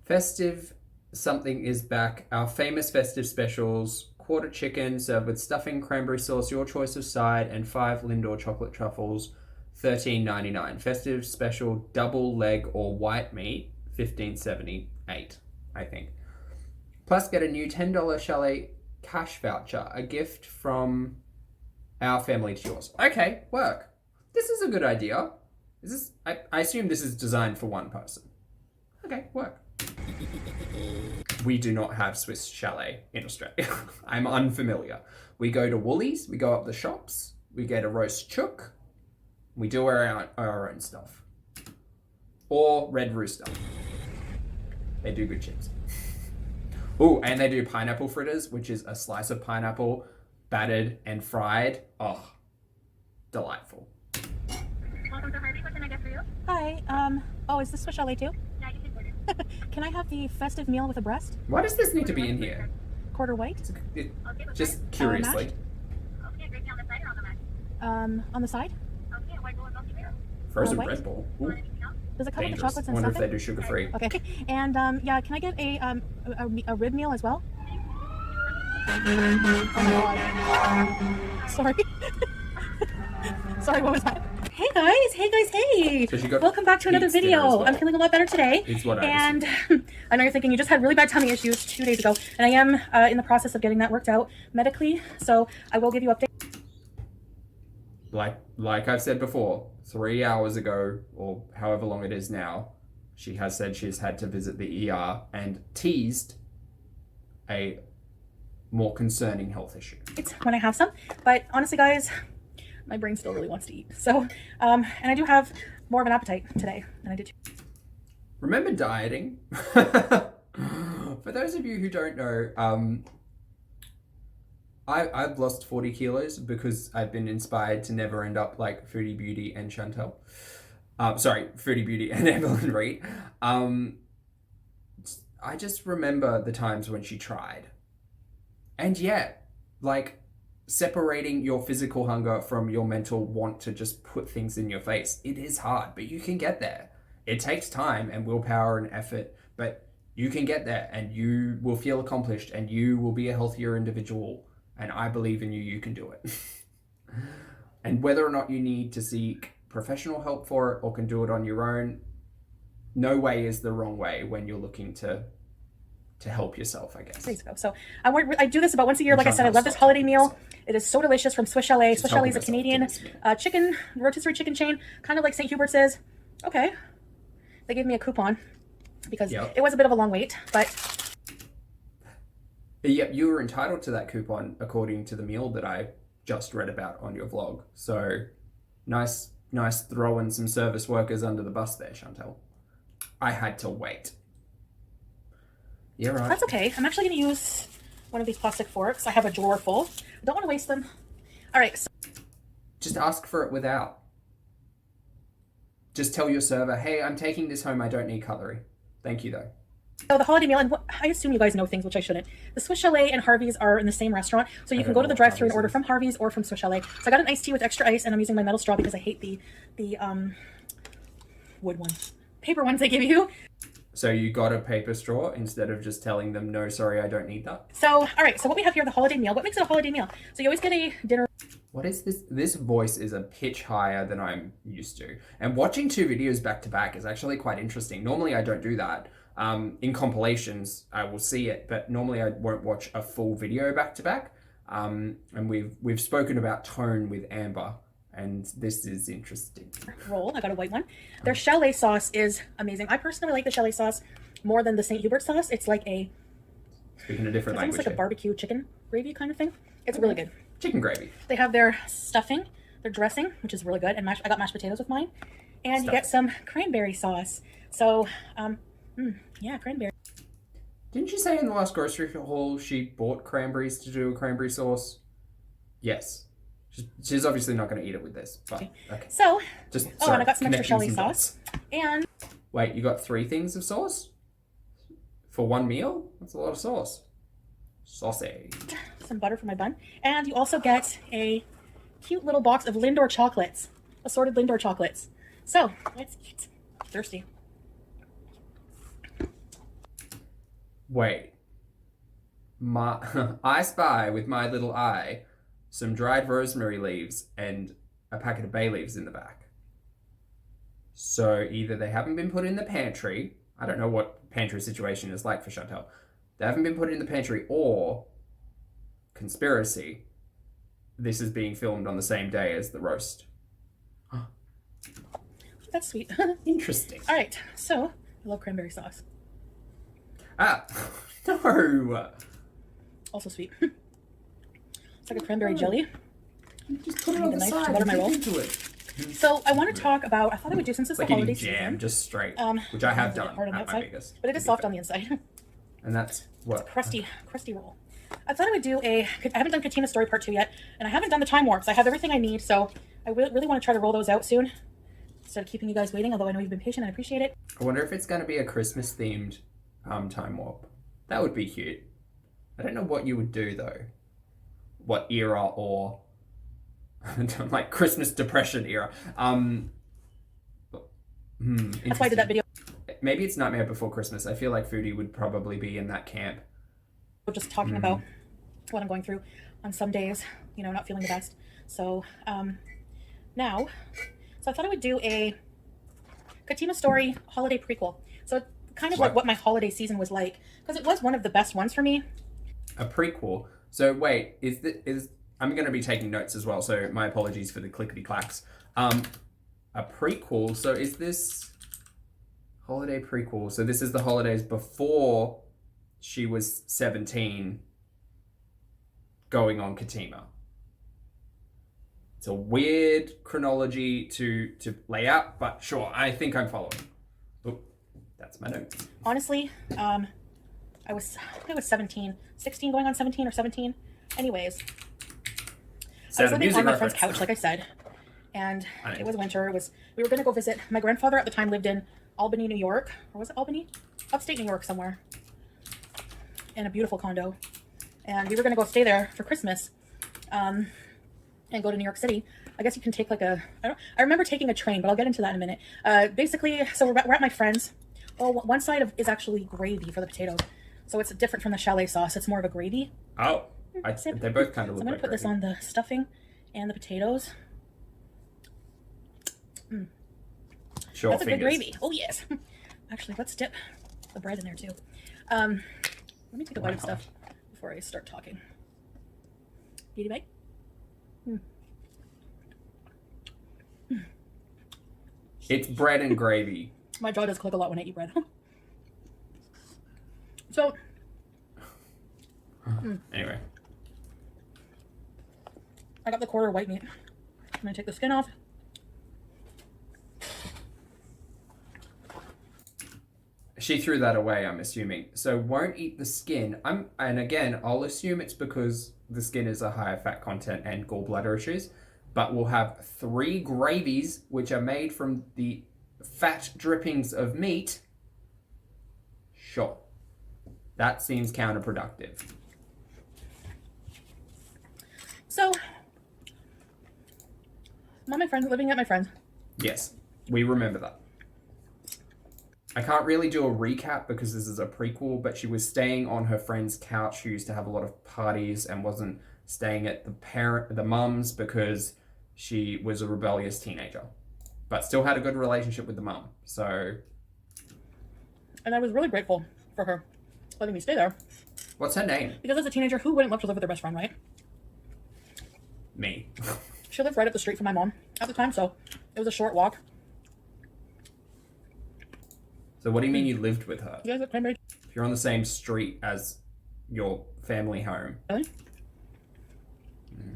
Festive something is back. Our famous festive specials: quarter chicken served with stuffing, cranberry sauce, your choice of side, and 5 Lindor chocolate truffles, $13.99. Festive special double leg or white meat, $15.78, I think. Plus get a new $10 Chalet cash voucher, a gift from our family to yours. Okay, work. This is a good idea. Is this? I assume this is designed for one person. Okay, work. We do not have Swiss Chalet in Australia. I'm unfamiliar. We go to Woolies, we go up the shops, we get a roast chook, we do our own stuff. Or Red Rooster. They do good chips. Oh, and they do pineapple fritters, which is a slice of pineapple battered and fried. Oh, delightful. Welcome to Harvey. What can I get for you? Hi, oh, is this Swiss Chalet too? Yeah, you can order. Can I have the festive meal with a breast? Why does this need to be in here? Quarter white? Just curiously. Okay, gravy on the side or on the mac? On the side? Okay, white bull and milky way. Frozen white? Red Bull. Want anything else? Does it come with the Dangerous. chocolates and Wonder if stuffing? they do sugar free. Okay, and yeah, can I get a rib meal as well? Oh my god. Sorry. Sorry, what was that? Hey guys, hey! So Welcome back to another Pete's dinner as video. well. I'm feeling a lot better today. It's what I And I know you're thinking you just had really bad tummy issues 2 days ago, and I am in the process of getting that worked out medically, so I will give you updates. Like I've said before, 3 hours ago, or however long it is now, she has said she's had to visit the ER and teased a more concerning health issue. It's when I have some, but honestly guys, my brain still really wants to eat. So, and I do have more of an appetite today than I did. Remember dieting? For those of you who don't know, I've lost 40 kilos because I've been inspired to never end up like Foodie Beauty and Chantal. Sorry, Foodie Beauty and Evelyn Reed. I just remember the times when she tried. And yeah, like separating your physical hunger from your mental want to just put things in your face. It is hard, but you can get there. It takes time and willpower and effort, but you can get there and you will feel accomplished and you will be a healthier individual. And I believe in you, you can do it. And whether or not you need to seek professional help for it or can do it on your own, no way is the wrong way when you're looking to help yourself, I guess. Days ago. So I do this about once a year. Like I said, I love this holiday meal. It is so delicious from Swiss Chalet. Swiss Chalet is a Canadian chicken, rotisserie chicken chain, kind of like St. Hubert's is. Okay. They gave me a coupon because it was a bit of a long wait, but... Yep, you were entitled to that coupon according to the meal that I just read about on your vlog. So nice throwing some service workers under the bus there, Chantal. I had to wait. Yeah, right. That's okay. I'm actually going to use one of these plastic forks. I have a drawer full. I don't want to waste them. All right. So just ask for it without. Just tell your server, hey, I'm taking this home. I don't need cutlery. Thank you, though. So the holiday meal, and I assume you guys know things, which I shouldn't. The Swiss Chalet and Harvey's are in the same restaurant. So you can go to the drive-thru and order from Harvey's or from Swiss Chalet. So I got an iced tea with extra ice, and I'm using my metal straw because I hate the wood ones. Paper ones they give you. So you got a paper straw instead of just telling them, no, sorry, I don't need that? So, all right. So what we have here, the holiday meal. What makes it a holiday meal? So you always get a dinner. What is this? This voice is a pitch higher than I'm used to. And watching 2 videos back to back is actually quite interesting. Normally I don't do that. In compilations, I will see it, but normally I won't watch a full video back to back. And we've spoken about tone with Amber And this is interesting. Roll. I got a white one. Their chalet sauce is amazing. I personally like the chalet sauce more than the St. Hubert sauce. It's like a... Speaking a different language. It's like a barbecue chicken gravy kind of thing. It's really good. Chicken gravy. They have their stuffing, their dressing, which is really good. And I got mashed potatoes with mine. And you get some cranberry sauce. So, yeah, cranberry. Didn't you say in the last grocery haul she bought cranberries to do a cranberry sauce? Yes. She's obviously not going to eat it with this, but okay. So, just and I got some extra chalet sauce. And wait, you got 3 things of sauce for one meal? That's a lot of sauce. Sausage. Some butter for my bun, and you also get a cute little box of Lindor chocolates, assorted Lindor chocolates. So let's eat. Thirsty. Wait. I spy with my little eye some dried rosemary leaves and a packet of bay leaves in the back. So either they haven't been put in the pantry. I don't know what pantry situation is like for Chantal. They haven't been put in the pantry, or conspiracy. This is being filmed on the same day as the roast. That's sweet. Interesting. All right, so I love cranberry sauce. No. Also sweet. It's like a cranberry jelly. Just put it on the side. To butter my roll. Into it. So I want to talk about. I thought I would do, since it's the holiday jam, season, just straight, which I have done at my biggest. But it is soft on the inside. And that's what? It's a crusty roll. I thought I would do I haven't done Katina Story Part 2 yet, and I haven't done the time warps. I have everything I need, so I really want to try to roll those out soon, instead of keeping you guys waiting, although I know you've been patient. I appreciate it. I wonder if it's going to be a Christmas-themed time warp. That would be cute. I don't know what you would do, though. What era, or like Christmas Depression era. That's why I did that video. Maybe it's Nightmare Before Christmas. I feel like Foodie would probably be in that camp. Just talking about what I'm going through on some days, not feeling the best. So now, I thought I would do a Katina Story holiday prequel. So kind of like what my holiday season was like, because it was one of the best ones for me. A prequel. So wait, I'm going to be taking notes as well, so my apologies for the clickety clacks. A prequel. So is this holiday prequel? So this is the holidays before she was 17, going on Katima. It's a weird chronology to lay out, but sure, I think I'm following. Oh, that's my note. Honestly, I was 16 going on 17 or 17. Anyways, I was living on my friend's couch, like I said, and it was winter. We were going to go visit. My grandfather at the time lived in Albany, New York, or was it Albany? Upstate New York somewhere, in a beautiful condo, and we were going to go stay there for Christmas, and go to New York City. I guess you can take like I remember taking a train, but I'll get into that in a minute. Basically, so we're at my friend's. Well, one side is actually gravy for the potatoes, so it's different from the chalet sauce. It's more of a gravy. Oh, they both kind of look like gravy. So I'm going to put this on the stuffing and the potatoes. Sure, that's a good gravy. Oh yes. Actually, let's dip the bread in there too. Let me take a bite of stuff before I start talking. Beauty bite. It's bread and gravy. My jaw does click a lot when I eat bread. So, anyway, I got the quarter white meat. I'm gonna take the skin off. She threw that away, I'm assuming. So won't eat the skin. And again, I'll assume it's because the skin is a higher fat content and gallbladder issues. But we'll have 3 gravies, which are made from the fat drippings of meat. Sure. That seems counterproductive. So, I'm at my friend, living at my friend's. Yes, we remember that. I can't really do a recap because this is a prequel, but she was staying on her friend's couch who used to have a lot of parties and wasn't staying at the mum's because she was a rebellious teenager, but still had a good relationship with the mum. So, and I was really grateful for her letting me stay there. What's her name? Because as a teenager, who wouldn't love to live with their best friend, right? Me. She lived right up the street from my mom at the time, so it was a short walk. So what do you mean you lived with her? You guys look married. If you're on the same street as your family home. Really?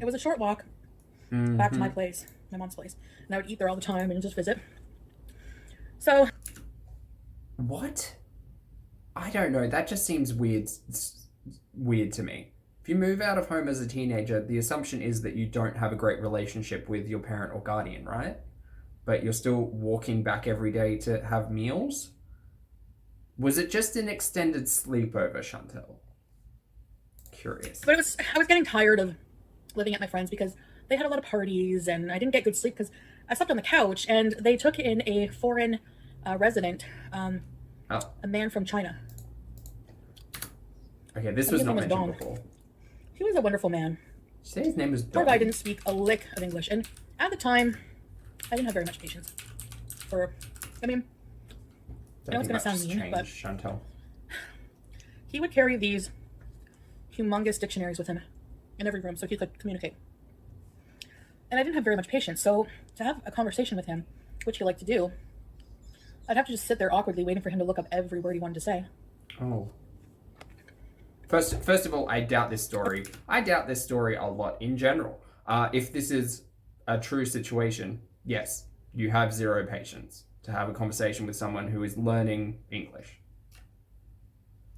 It was a short walk back to my place, my mom's place. And I would eat there all the time and just visit. So. What? I don't know. That just seems weird to me. If you move out of home as a teenager, the assumption is that you don't have a great relationship with your parent or guardian, right? But you're still walking back every day to have meals? Was it just an extended sleepover, Chantel? Curious. But I was getting tired of living at my friends because they had a lot of parties and I didn't get good sleep because I slept on the couch and they took in a foreign resident, a man from China. Okay, this was not mentioned before. He was a wonderful man. Did you say his name was Don? Poor guy didn't speak a lick of English. And at the time, I didn't have very much patience for, I mean, I know it's going to sound mean, but Chantel. He would carry these humongous dictionaries with him in every room so he could communicate. And I didn't have very much patience, so to have a conversation with him, which he liked to do, I'd have to just sit there awkwardly waiting for him to look up every word he wanted to say. Oh. First of all, I doubt this story. I doubt this story a lot in general. If this is a true situation, yes, you have zero patience to have a conversation with someone who is learning English.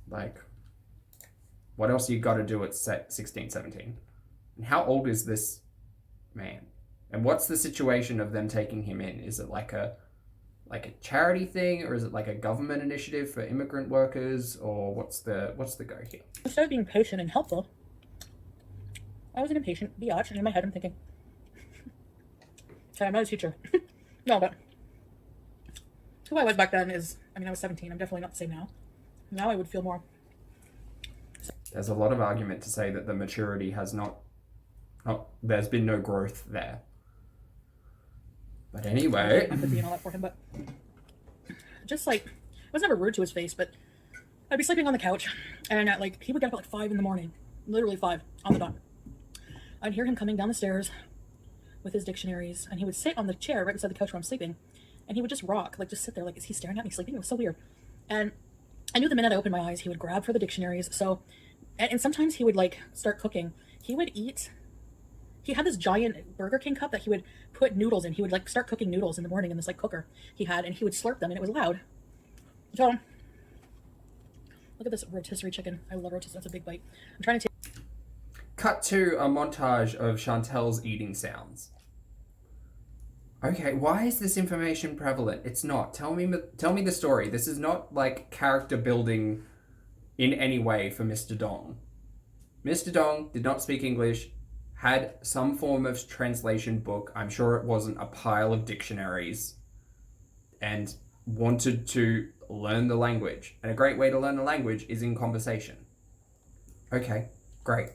Like, what else you got to do at 16, 17? And how old is this man? And what's the situation of them taking him in? Is it like a charity thing, or is it like a government initiative for immigrant workers, or what's the go here? Instead of being patient and helpful, I was an impatient biatch, and in my head I'm thinking, okay, I'm not a teacher. No, but who I was back then is, I mean, I was 17. I'm definitely not the same now. Now I would feel more. There's a lot of argument to say that the maturity has there's been no growth there. But anyway. Empathy and all that for him, but just like, I was never rude to his face, but I'd be sleeping on the couch and he would get up at like 5 in the morning, literally 5 on the dot. I'd hear him coming down the stairs with his dictionaries, and he would sit on the chair right beside the couch where I'm sleeping, and he would just rock, like just sit there, like, is he staring at me sleeping? It was so weird. And I knew the minute I opened my eyes, he would grab for the dictionaries. So, and sometimes he would like start cooking. He would eat. He had this giant Burger King cup that he would put noodles in. He would like start cooking noodles in the morning in this like cooker he had, and he would slurp them, and it was loud. So, look at this rotisserie chicken. I love rotisserie. That's a big bite. I'm trying to take. Cut to a montage of Chantel's eating sounds. Okay, why is this information prevalent? It's not. Tell me the story. This is not like character building in any way for Mr. Dong. Mr. Dong did not speak English, had some form of translation book. I'm sure it wasn't a pile of dictionaries, and wanted to learn the language. And a great way to learn the language is in conversation. Okay, great.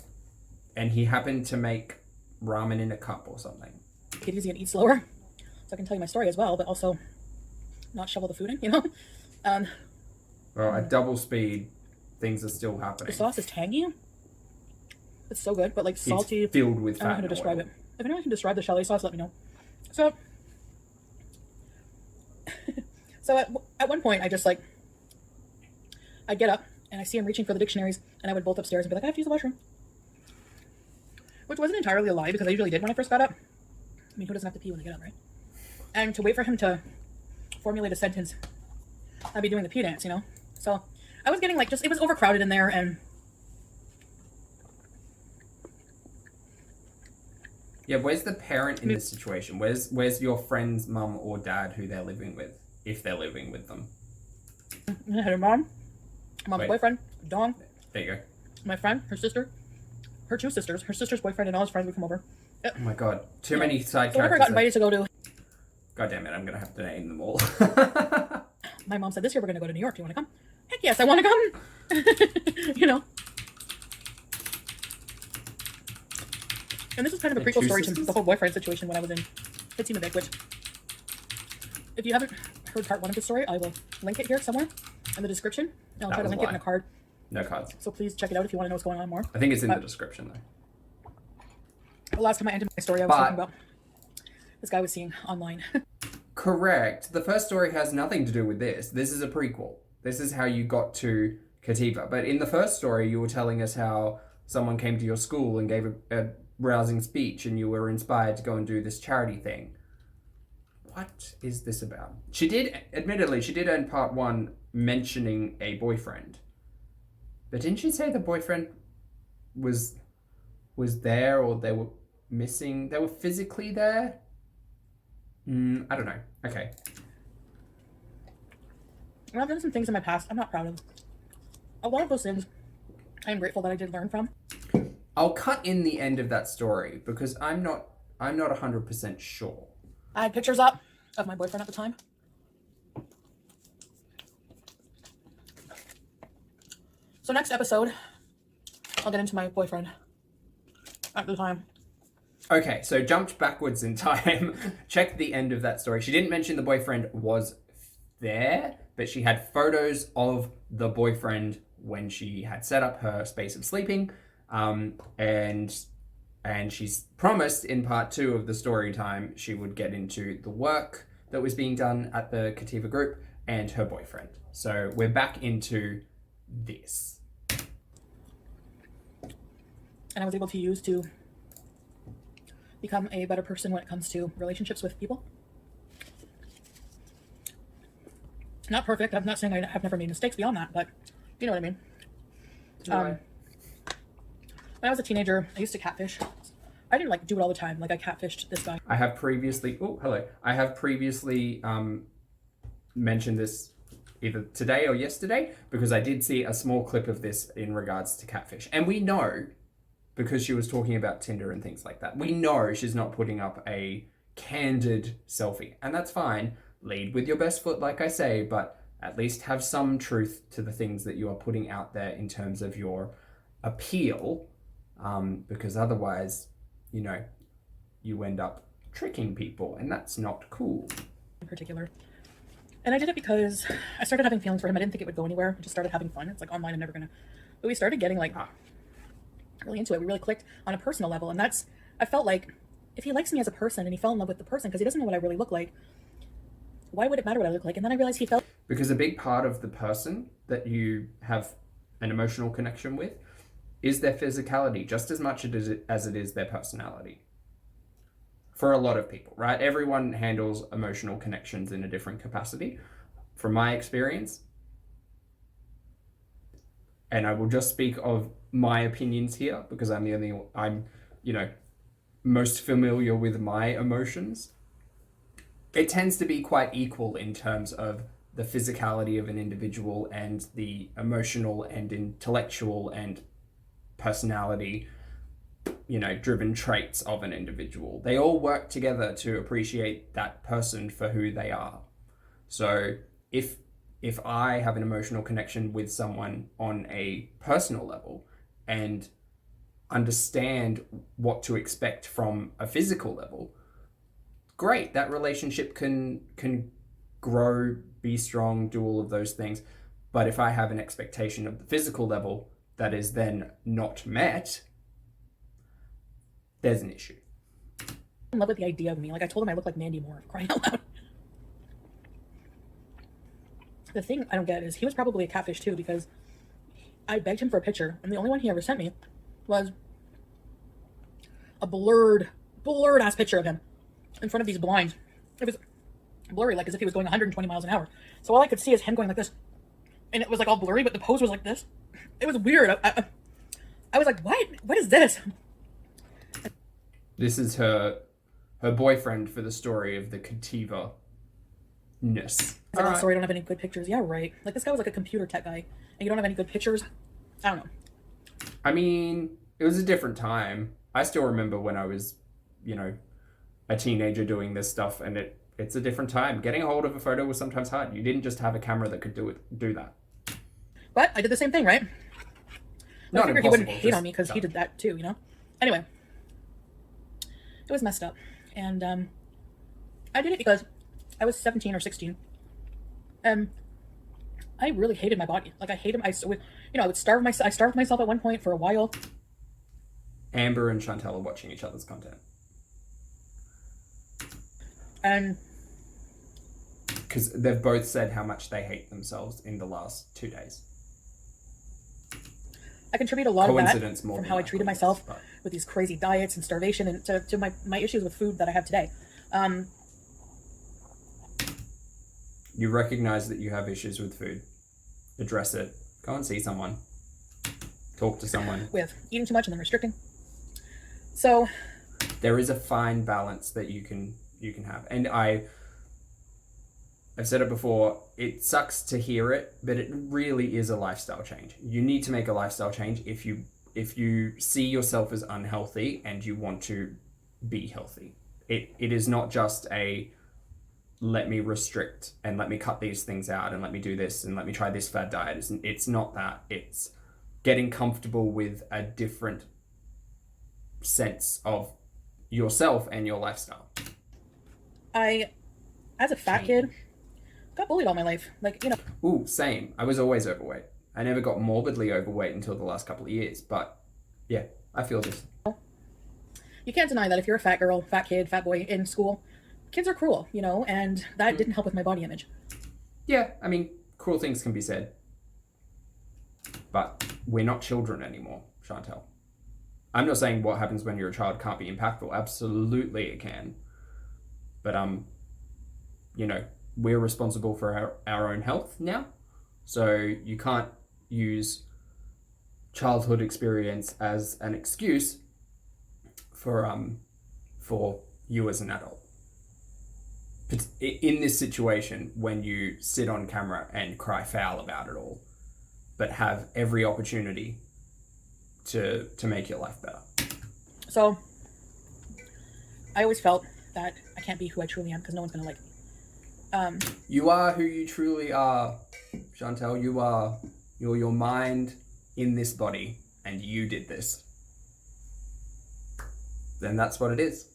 And he happened to make ramen in a cup or something. Take it easy and eat slower, so I can tell you my story as well, but also not shovel the food in, you know? Well, at double speed, things are still happening. The sauce is tangy. It's so good, but like salty. It's filled with fat. I don't know how to describe it. If anyone can describe the chalet sauce, let me know. So, at one point, I just like, I'd get up and I see him reaching for the dictionaries, and I would bolt upstairs and be like, I have to use the washroom. Which wasn't entirely a lie, because I usually did when I first got up. I mean, who doesn't have to pee when they get up, right? And to wait for him to formulate a sentence, I'd be doing the pee dance, you know? So I was getting like, it was overcrowded in there, and yeah, where's the parent in this situation? Where's your friend's mum or dad who they're living with, if they're living with them? I had her mom's boyfriend, Dong. There you go. My friend, her sister, her 2 sisters, her sister's boyfriend, and all his friends would come over. Oh my god, too many side so characters. Whenever I got invited to go to... God damn it, I'm gonna have to name them all. My mom said, this year we're gonna go to New York. Do you want to come? Heck yes, I want to come. You know? And this is kind of a prequel story to the whole boyfriend situation when I was in Fatima Vic, which, if you haven't heard part 1 of the story, I will link it here somewhere in the description. And I'll try to link it in a card. No cards. So please check it out if you want to know what's going on more. I think it's in the description, though. The last time I ended my story, I was talking about this guy was seeing online. Correct. The first story has nothing to do with this. This is a prequel. This is how you got to Kativa. But in the first story, you were telling us how someone came to your school and gave a rousing speech and you were inspired to go and do this charity thing. What is this about? Admittedly, she did end part 1 mentioning a boyfriend. But didn't she say the boyfriend was there, or they were missing? They were physically there? I don't know. Okay. I've done some things in my past I'm not proud of. A lot of those things I am grateful that I did learn from. I'll cut in the end of that story because I'm not 100% sure. I had pictures up of my boyfriend at the time. So next episode, I'll get into my boyfriend at the time. Okay, so jumped backwards in time. Check the end of that story. She didn't mention the boyfriend was there, but she had photos of the boyfriend when she had set up her space of sleeping. And she's promised in part 2 of the story time she would get into the work that was being done at the Kativa group and her boyfriend. So we're back into this. And I was able to use to become a better person when it comes to relationships with people. Not perfect. I'm not saying I have never made mistakes beyond that, but you know what I mean. Right. When I was a teenager, I used to catfish. I didn't like do it all the time. Like I catfished this guy. I have previously mentioned this either today or yesterday because I did see a small clip of this in regards to catfish. And we know, because she was talking about Tinder and things like that, we know she's not putting up a candid selfie. And that's fine. Lead with your best foot, like I say, but at least have some truth to the things that you are putting out there in terms of your appeal. Because otherwise, you know, you end up tricking people, and that's not cool. In particular. And I did it because I started having feelings for him. I didn't think it would go anywhere. I just started having fun. It's like online, I'm never gonna. But we started getting like really into it. We really clicked on a personal level, and I felt like if he likes me as a person and he fell in love with the person because he doesn't know what I really look like, why would it matter what I look like? And then I realized he felt. Because a big part of the person that you have an emotional connection with is their physicality, just as much as it is their personality. For a lot of people, right? Everyone handles emotional connections in a different capacity. From my experience, and I will just speak of my opinions here because I'm most familiar with my emotions. It tends to be quite equal in terms of the physicality of an individual and the emotional and intellectual and personality, driven traits of an individual. They all work together to appreciate that person for who they are. So if I have an emotional connection with someone on a personal level and understand what to expect from a physical level, great, that relationship can grow, be strong, do all of those things. But if I have an expectation of the physical level that is then not met, there's an issue. I'm in love with the idea of me. Like I told him I look like Mandy Moore, crying out loud. The thing I don't get is he was probably a catfish too, because I begged him for a picture and the only one he ever sent me was a blurred ass picture of him in front of these blinds. It was blurry, like as if he was going 120 miles an hour. So all I could see is him going like this. And it was like all blurry, but the pose was like this. It was weird. I was like, what is this? This is her boyfriend for the story of the Kativa-ness. Like, sorry, I don't have any good pictures. Yeah, right. Like this guy was like a computer tech guy, and you don't have any good pictures? I don't know. I mean, it was a different time. I still remember when I was, a teenager doing this stuff, and it's a different time. Getting a hold of a photo was sometimes hard. You didn't just have a camera that could do that. But I did the same thing, right? I figured he wouldn't hate on me because he did that too, Anyway, it was messed up, and I did it because I was 17 or 16, and I really hated my body. Like I hated I would starve myself. I starved myself at one point for a while. Amber and Chantel are watching each other's content. And because they've both said how much they hate themselves in the last 2 days. I contribute a lot of that more from how I treated myself with these crazy diets and starvation, and to my issues with food that I have today. You recognize that you have issues with food. Address it. Go and see someone. Talk to someone. With eating too much and then restricting. So there is a fine balance that you can have. And I've said it before, it sucks to hear it, but it really is a lifestyle change. You need to make a lifestyle change if you see yourself as unhealthy and you want to be healthy. It is not just a let me restrict and let me cut these things out and let me do this and let me try this fad diet. It's not that. It's getting comfortable with a different sense of yourself and your lifestyle. As a fat kid, got bullied all my life. Like, you know. Ooh, same. I was always overweight. I never got morbidly overweight until the last couple of years, but yeah, I feel this. You can't deny that if you're a fat girl, fat kid, fat boy in school, kids are cruel, you know, and that didn't help with my body image. Yeah, I mean, cruel things can be said, but we're not children anymore, Chantel. I'm not saying what happens when you're a child can't be impactful. Absolutely it can. But, you know, we're responsible for our own health now. So you can't use childhood experience as an excuse for you as an adult. In this situation, when you sit on camera and cry foul about it all, but have every opportunity to make your life better. So I always felt that I can't be who I truly am because no one's gonna like me. You are who you truly are, Chantel. You're your mind in this body, and you did this. Then that's what it is.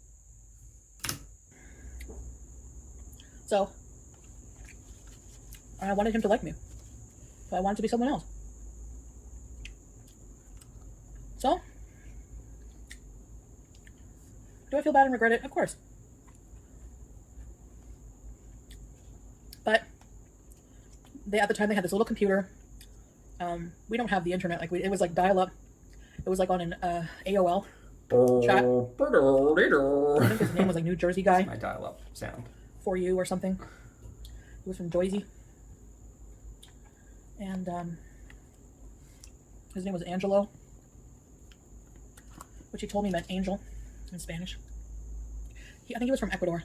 So I wanted him to like me, but I wanted to be someone else. So do I feel bad and regret it? Of course. But at the time they had this little computer. We don't have the internet. Like it was like dial-up. It was like on an AOL chat. I think his name was like New Jersey guy. That's my dial-up sound. For you or something. He was from Jersey. And his name was Angelo, which he told me meant angel in Spanish. I think he was from Ecuador.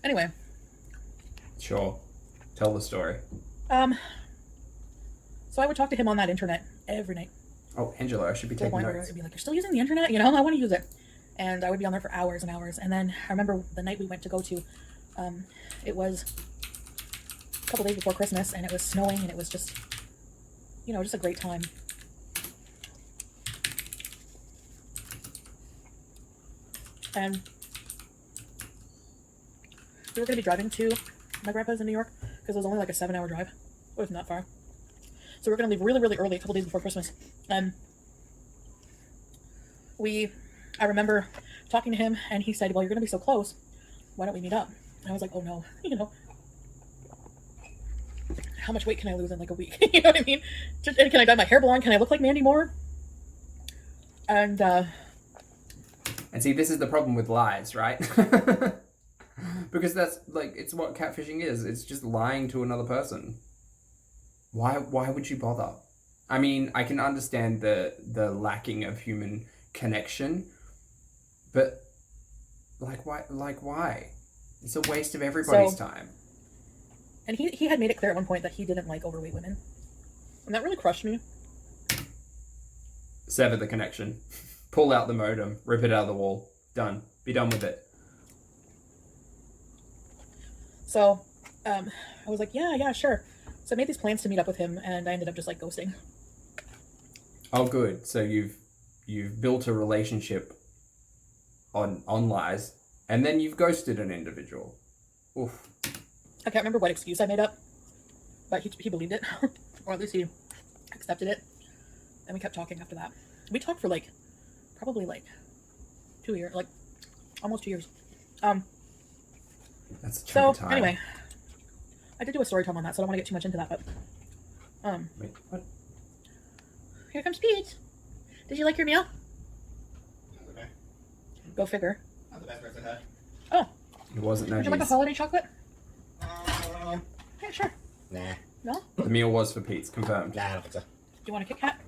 Anyway. Sure. Tell the story. So I would talk to him on that internet every night. Oh, Angelo, I should be taking notes. I'd be like, you're still using the internet? You know, I want to use it. And I would be on there for hours and hours. And then I remember the night we went to go to, it was a couple days before Christmas, and it was snowing, and it was just, you know, just a great time. And we were going to be driving to my grandpa's in New York, because it was only like a 7-hour drive. It wasn't that far. So we were going to leave really, really early, a couple days before Christmas. And I remember talking to him, and he said, well, you're going to be so close. Why don't we meet up? And I was like, oh no, you know, how much weight can I lose in like a week? You know what I mean? And can I dye my hair blonde? Can I look like Mandy Moore? And see, this is the problem with lies, right? Because that's like, it's what catfishing is. It's just lying to another person. Why would you bother? I mean, I can understand the lacking of human connection, but why? It's a waste of everybody's time. And he had made it clear at one point that he didn't like overweight women. And that really crushed me. Sever the connection. Pull out the modem. Rip it out of the wall. Done. Be done with it. So, I was like, yeah, sure. So I made these plans to meet up with him, and I ended up just like ghosting. Oh, good. So you've built a relationship on lies, and then you've ghosted an individual. Oof. I can't remember what excuse I made up, but he believed it, or at least he accepted it. And we kept talking after that. We talked for probably 2 years, almost 2 years. That's a so time. anyway, I did do a story time on that, so I don't want to get too much into that. But Wait, what? Here comes Pete. Did you like your meal? Okay. Go figure. Not the best breakfast I had. Oh. It wasn't no. Would you like a holiday chocolate? Yeah, sure. Nah. No? The meal was for Pete's, confirmed. Nah, I don't think so. Do you want a Kit Kat?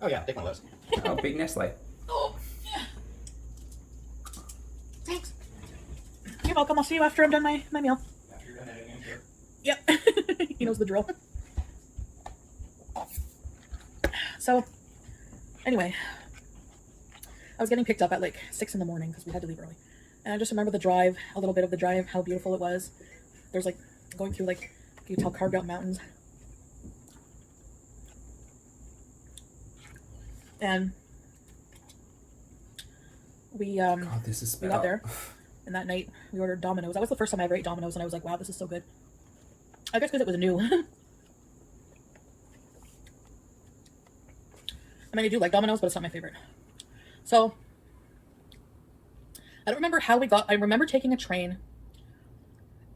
Oh yeah, take one of those. Oh, big Nestle. Oh, yeah. Thanks. You're welcome. I'll see you after I'm done my meal. After you're done editing, sure. Yep. He knows the drill. So, anyway, I was getting picked up at like 6 in the morning because we had to leave early. And I just remember the drive, a little bit of the drive, how beautiful it was. There's like going through like, you can tell, carved out mountains. And we God, this is we got there, and that night we ordered Domino's. That was the first time I ever ate Domino's, and I was like, wow, this is so good. I guess because it was new. I mean, I do like Domino's, but it's not my favorite. So, I don't remember how we got... I remember taking a train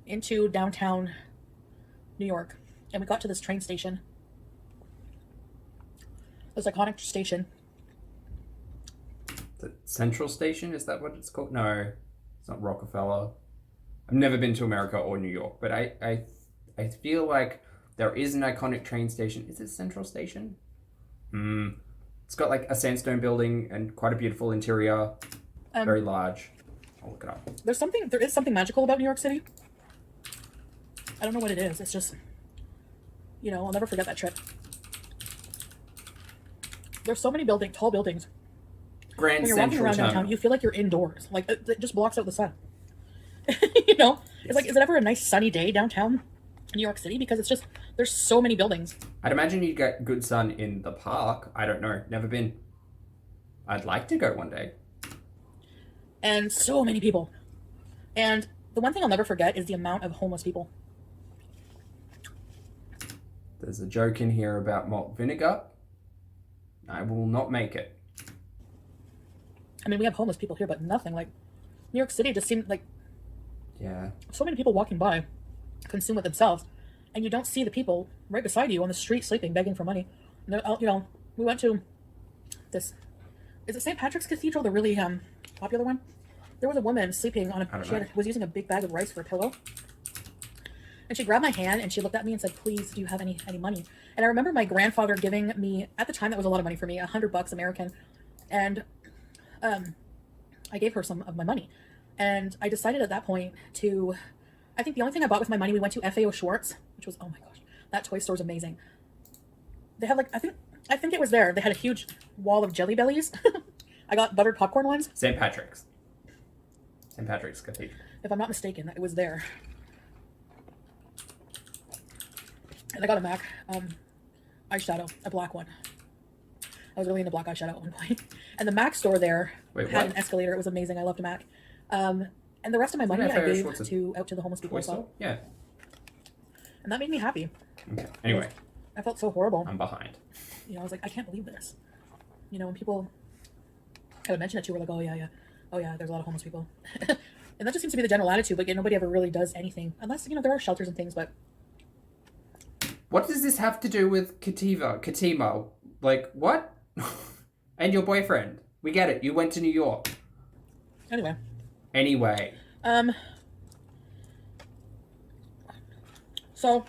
into downtown New York, and we got to this train station. This iconic station. The Central Station, is that what it's called? No, it's not Rockefeller. I've never been to America or New York, but I feel like there is an iconic train station. Is it Central Station? It's got like a sandstone building and quite a beautiful interior. Very large. I'll look it up. There is something magical about New York City. I don't know what it is. It's just, you know, I'll never forget that trip. There's so many tall buildings. Grand when you're Central walking around Terminal. downtown, you feel like you're indoors. Like, it just blocks out the sun. You know? It's like, is it ever a nice sunny day downtown New York City? Because it's just, there's so many buildings. I'd imagine you'd get good sun in the park. I don't know. Never been. I'd like to go one day. And so many people. And the one thing I'll never forget is the amount of homeless people. There's a joke in here about malt vinegar. I will not make it. I mean, we have homeless people here, but nothing. Like, New York City just seemed like... Yeah. So many people walking by consume it themselves. And you don't see the people right beside you on the street sleeping, begging for money. And you know, we went to this... Is it St. Patrick's Cathedral, the really popular one? There was a woman sleeping on a... She was using a big bag of rice for a pillow. And she grabbed my hand and she looked at me and said, please, do you have any money? And I remember my grandfather giving me, at the time that was a lot of money for me, $100 American. And I gave her some of my money. And I decided at that point to, I think the only thing I bought with my money, we went to FAO Schwartz, which was, oh my gosh, that toy store is amazing. They have like, I think it was there. They had a huge wall of Jelly Bellies. I got buttered popcorn ones. St. Patrick's Cathedral. If I'm not mistaken, it was there. And I got a MAC eyeshadow, a black one. I was really into black eyeshadow at one point. And the MAC store there had an escalator. It was amazing. I loved MAC. And the rest of my money I gave out to the homeless people as well. Yeah. And that made me happy. Okay. Anyway. I felt so horrible. I'm behind. You know, I was like, I can't believe this. You know, when people I would mention it to, we're like, oh yeah, there's a lot of homeless people. And that just seems to be the general attitude, but nobody ever really does anything. Unless, you know, there are shelters and things, but... What does this have to do with Katimo? Like, what? And your boyfriend. We get it. You went to New York. Anyway. So...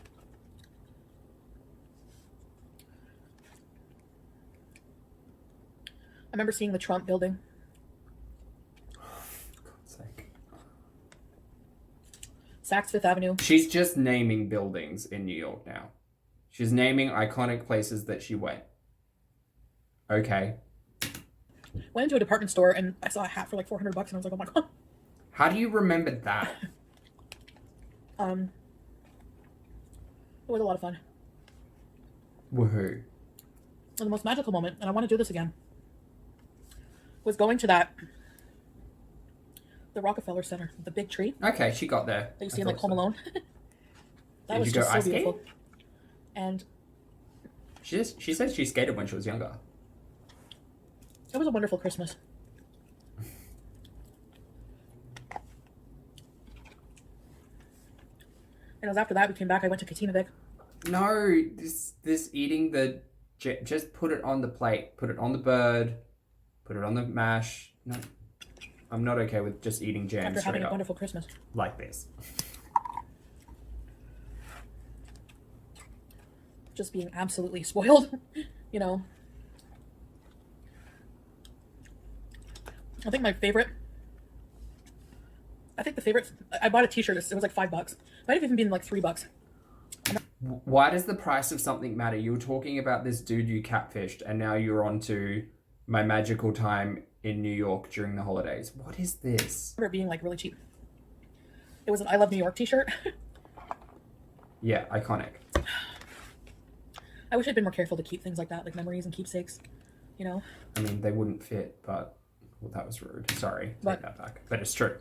I remember seeing the Trump building. For God's sake. Saks Fifth Avenue. She's just naming buildings in New York now. She's naming iconic places that she went. Okay. Went into a department store and I saw a hat for like $400 and I was like, oh my God. How do you remember that? It was a lot of fun. Woohoo. And the most magical moment, and I want to do this again, was going to the Rockefeller Center, the big tree. Okay, she got there. That you see in like Home Alone. That was you go just so ice beautiful. skating? And she said she skated when she was younger. it was a wonderful Christmas. And it was after that we came back, I went to Katina Vic. No, this eating the... Just put it on the plate. Put it on the bird. Put it on the mash. No, I'm not okay with just eating jam After straight having a up. wonderful Christmas. Like this. Just being absolutely spoiled, you know. I think the favorite, I bought a t-shirt, it was like $5. Might have even been like $3. Why does the price of something matter? You were talking about this dude you catfished, and now you're on to my magical time in New York during the holidays. What is this? I remember it being like really cheap. It was an I Love New York t-shirt. Yeah, iconic. I wish I'd been more careful to keep things like that, like memories and keepsakes, you know? I mean, they wouldn't fit, but... Well, that was rude. Sorry. Take that back. But it's true.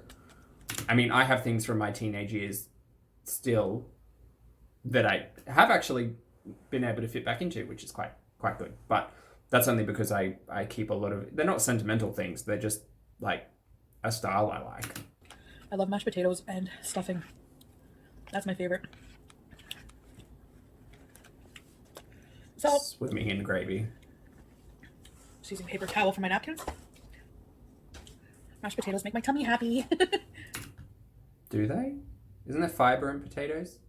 I mean, I have things from my teenage years still that I have actually been able to fit back into, which is quite good. But that's only because I keep a lot of... They're not sentimental things. They're just, like, a style I like. I love mashed potatoes and stuffing. That's my favorite. So... Swimming in gravy. Just using paper towel for my napkins. Mashed potatoes make my tummy happy. Do they? Isn't there fiber in potatoes?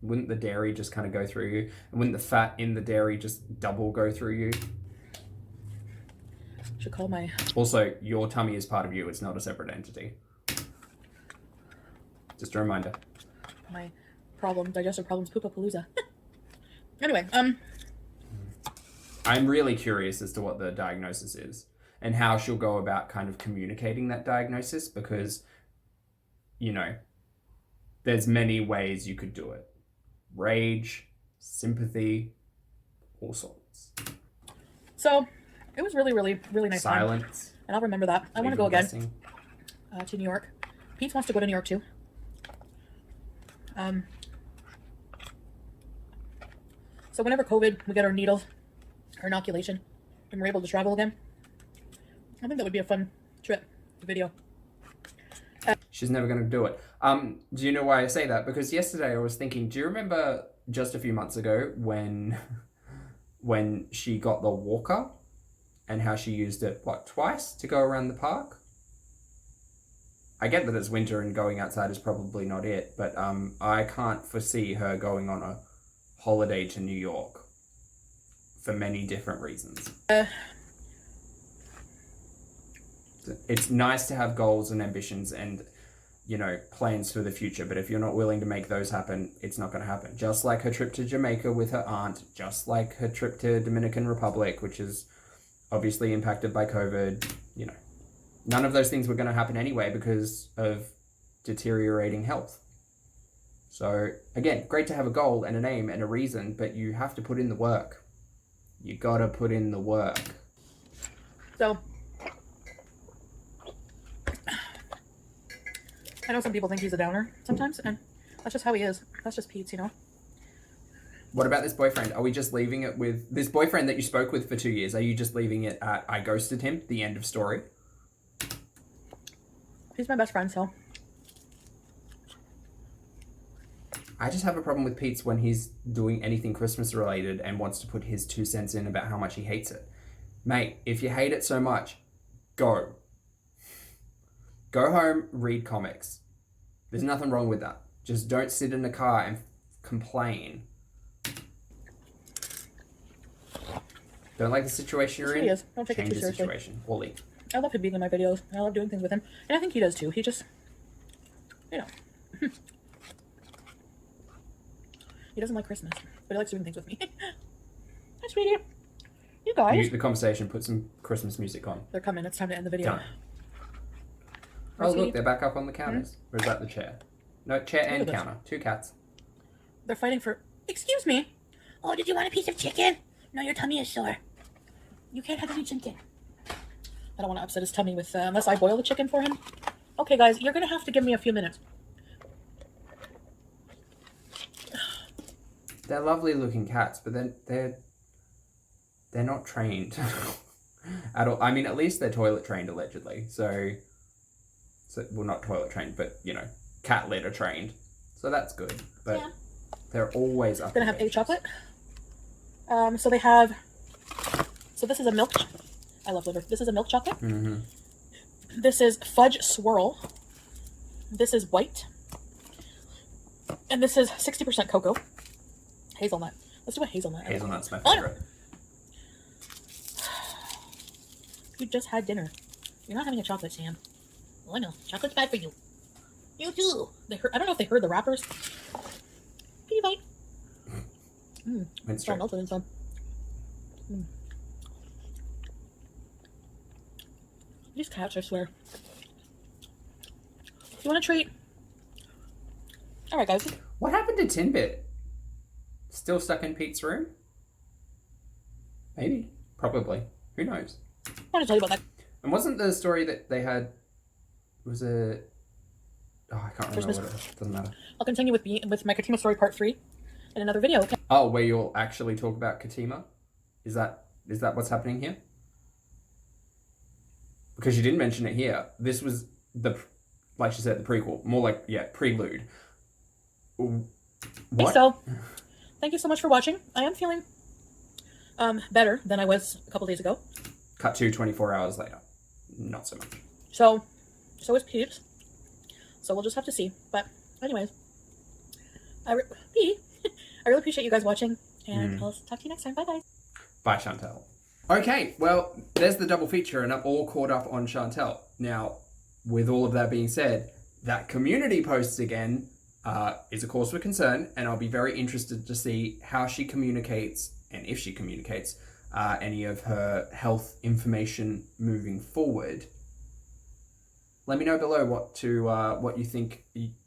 Wouldn't the dairy just kind of go through you? And wouldn't the fat in the dairy just double go through you? Should call my... Also, your tummy is part of you. It's not a separate entity. Just a reminder. My digestive problems, Poopapalooza. Anyway, I'm really curious as to what the diagnosis is and how she'll go about kind of communicating that diagnosis, because, you know, there's many ways you could do it. Rage, sympathy, all sorts. So, it was really, really, really nice Silence. time. And I'll remember that. I want to go again to New York. Pete wants to go to New York too. So whenever COVID, we get our needles, our inoculation, and we're able to travel again, I think that would be a fun trip, video. She's never going to do it. Do you know why I say that? Because yesterday I was thinking, do you remember just a few months ago when she got the walker and how she used it, what, twice to go around the park? I get that it's winter and going outside is probably not it, but I can't foresee her going on a holiday to New York for many different reasons. It's nice to have goals and ambitions and, you know, plans for the future, but if you're not willing to make those happen, it's not going to happen. Just like her trip to Jamaica with her aunt, just like her trip to Dominican Republic, which is obviously impacted by COVID, you know. None of those things were going to happen anyway because of deteriorating health. So, again, great to have a goal and an aim and a reason, but you have to put in the work. You got to put in the work. So, I know some people think he's a downer sometimes, and that's just how he is. That's just Pete's, you know? What about this boyfriend? Are we just leaving it with... This boyfriend that you spoke with for 2 years, are you just leaving it at I ghosted him, the end of story? He's my best friend, so... I just have a problem with Pete's when he's doing anything Christmas related and wants to put his 2 cents in about how much he hates it. Mate, if you hate it so much, go. Go home, read comics. There's nothing wrong with that. Just don't sit in the car and complain. Don't like the situation you're in? He is. Don't take it Change too the seriously. situation. Or leave. I love him being in my videos. I love doing things with him. And I think he does too. He just, you know. He doesn't like Christmas, but he likes doing things with me. Hi, sweetie. You guys. Mute the conversation, put some Christmas music on. They're coming. It's time to end the video. Done. Oh, look, they're back up on the counters. Or is that the chair? No, chair and counter. 2 cats. They're fighting for... Excuse me. Oh, did you want a piece of chicken? No, your tummy is sore. You can't have any chicken. I don't want to upset his tummy with... unless I boil the chicken for him. Okay, guys, you're going to have to give me a few minutes. They're lovely looking cats, but then they're not trained at all. I mean, at least they're toilet trained allegedly. So well, not toilet trained, but you know, cat litter trained. So that's good. But They're always up. Gonna have a chocolate. So they have. So this is a milk. I love liver. This is a milk chocolate. Mm-hmm. This is fudge swirl. This is white. And this is 60% cocoa. Hazelnut. Let's do a hazelnut. Hazelnut's my favorite. You just had dinner. You're not having a chocolate, Sam. Oh, I know. Chocolate's bad for you. You too. I don't know if they heard the wrappers. Can you bite? It's all melted inside. These cats, I swear. You want a treat? Alright, guys. What happened to Tinbit? Still stuck in Pete's room? Maybe. Probably. Who knows? I want to tell you about that. And wasn't the story that they had... Was it... Oh, I can't remember what it was. Doesn't matter. I'll continue with my Katima story part 3 in another video, okay? Oh, where you'll actually talk about Katima? Is that what's happening here? Because you didn't mention it here. This was like she said, the prequel. More like, yeah, prelude. What? So, thank you so much for watching. I am feeling better than I was a couple days ago. Cut to 24 hours later. Not so much. So is Peeps. So we'll just have to see. But anyways, I really appreciate you guys watching. And I'll talk to you next time. Bye, guys. Bye, Chantel. Okay, well, there's the double feature, and I'm all caught up on Chantel. Now, with all of that being said, that community post again is a cause for concern, and I'll be very interested to see how she communicates, and if she communicates, any of her health information moving forward. Let me know below what you think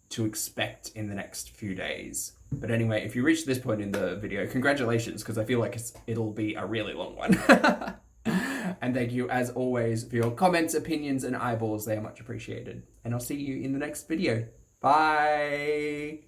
to expect in the next few days. But anyway, if you reach this point in the video, congratulations, because I feel like it'll be a really long one. And thank you, as always, for your comments, opinions, and eyeballs. They are much appreciated. And I'll see you in the next video. Bye!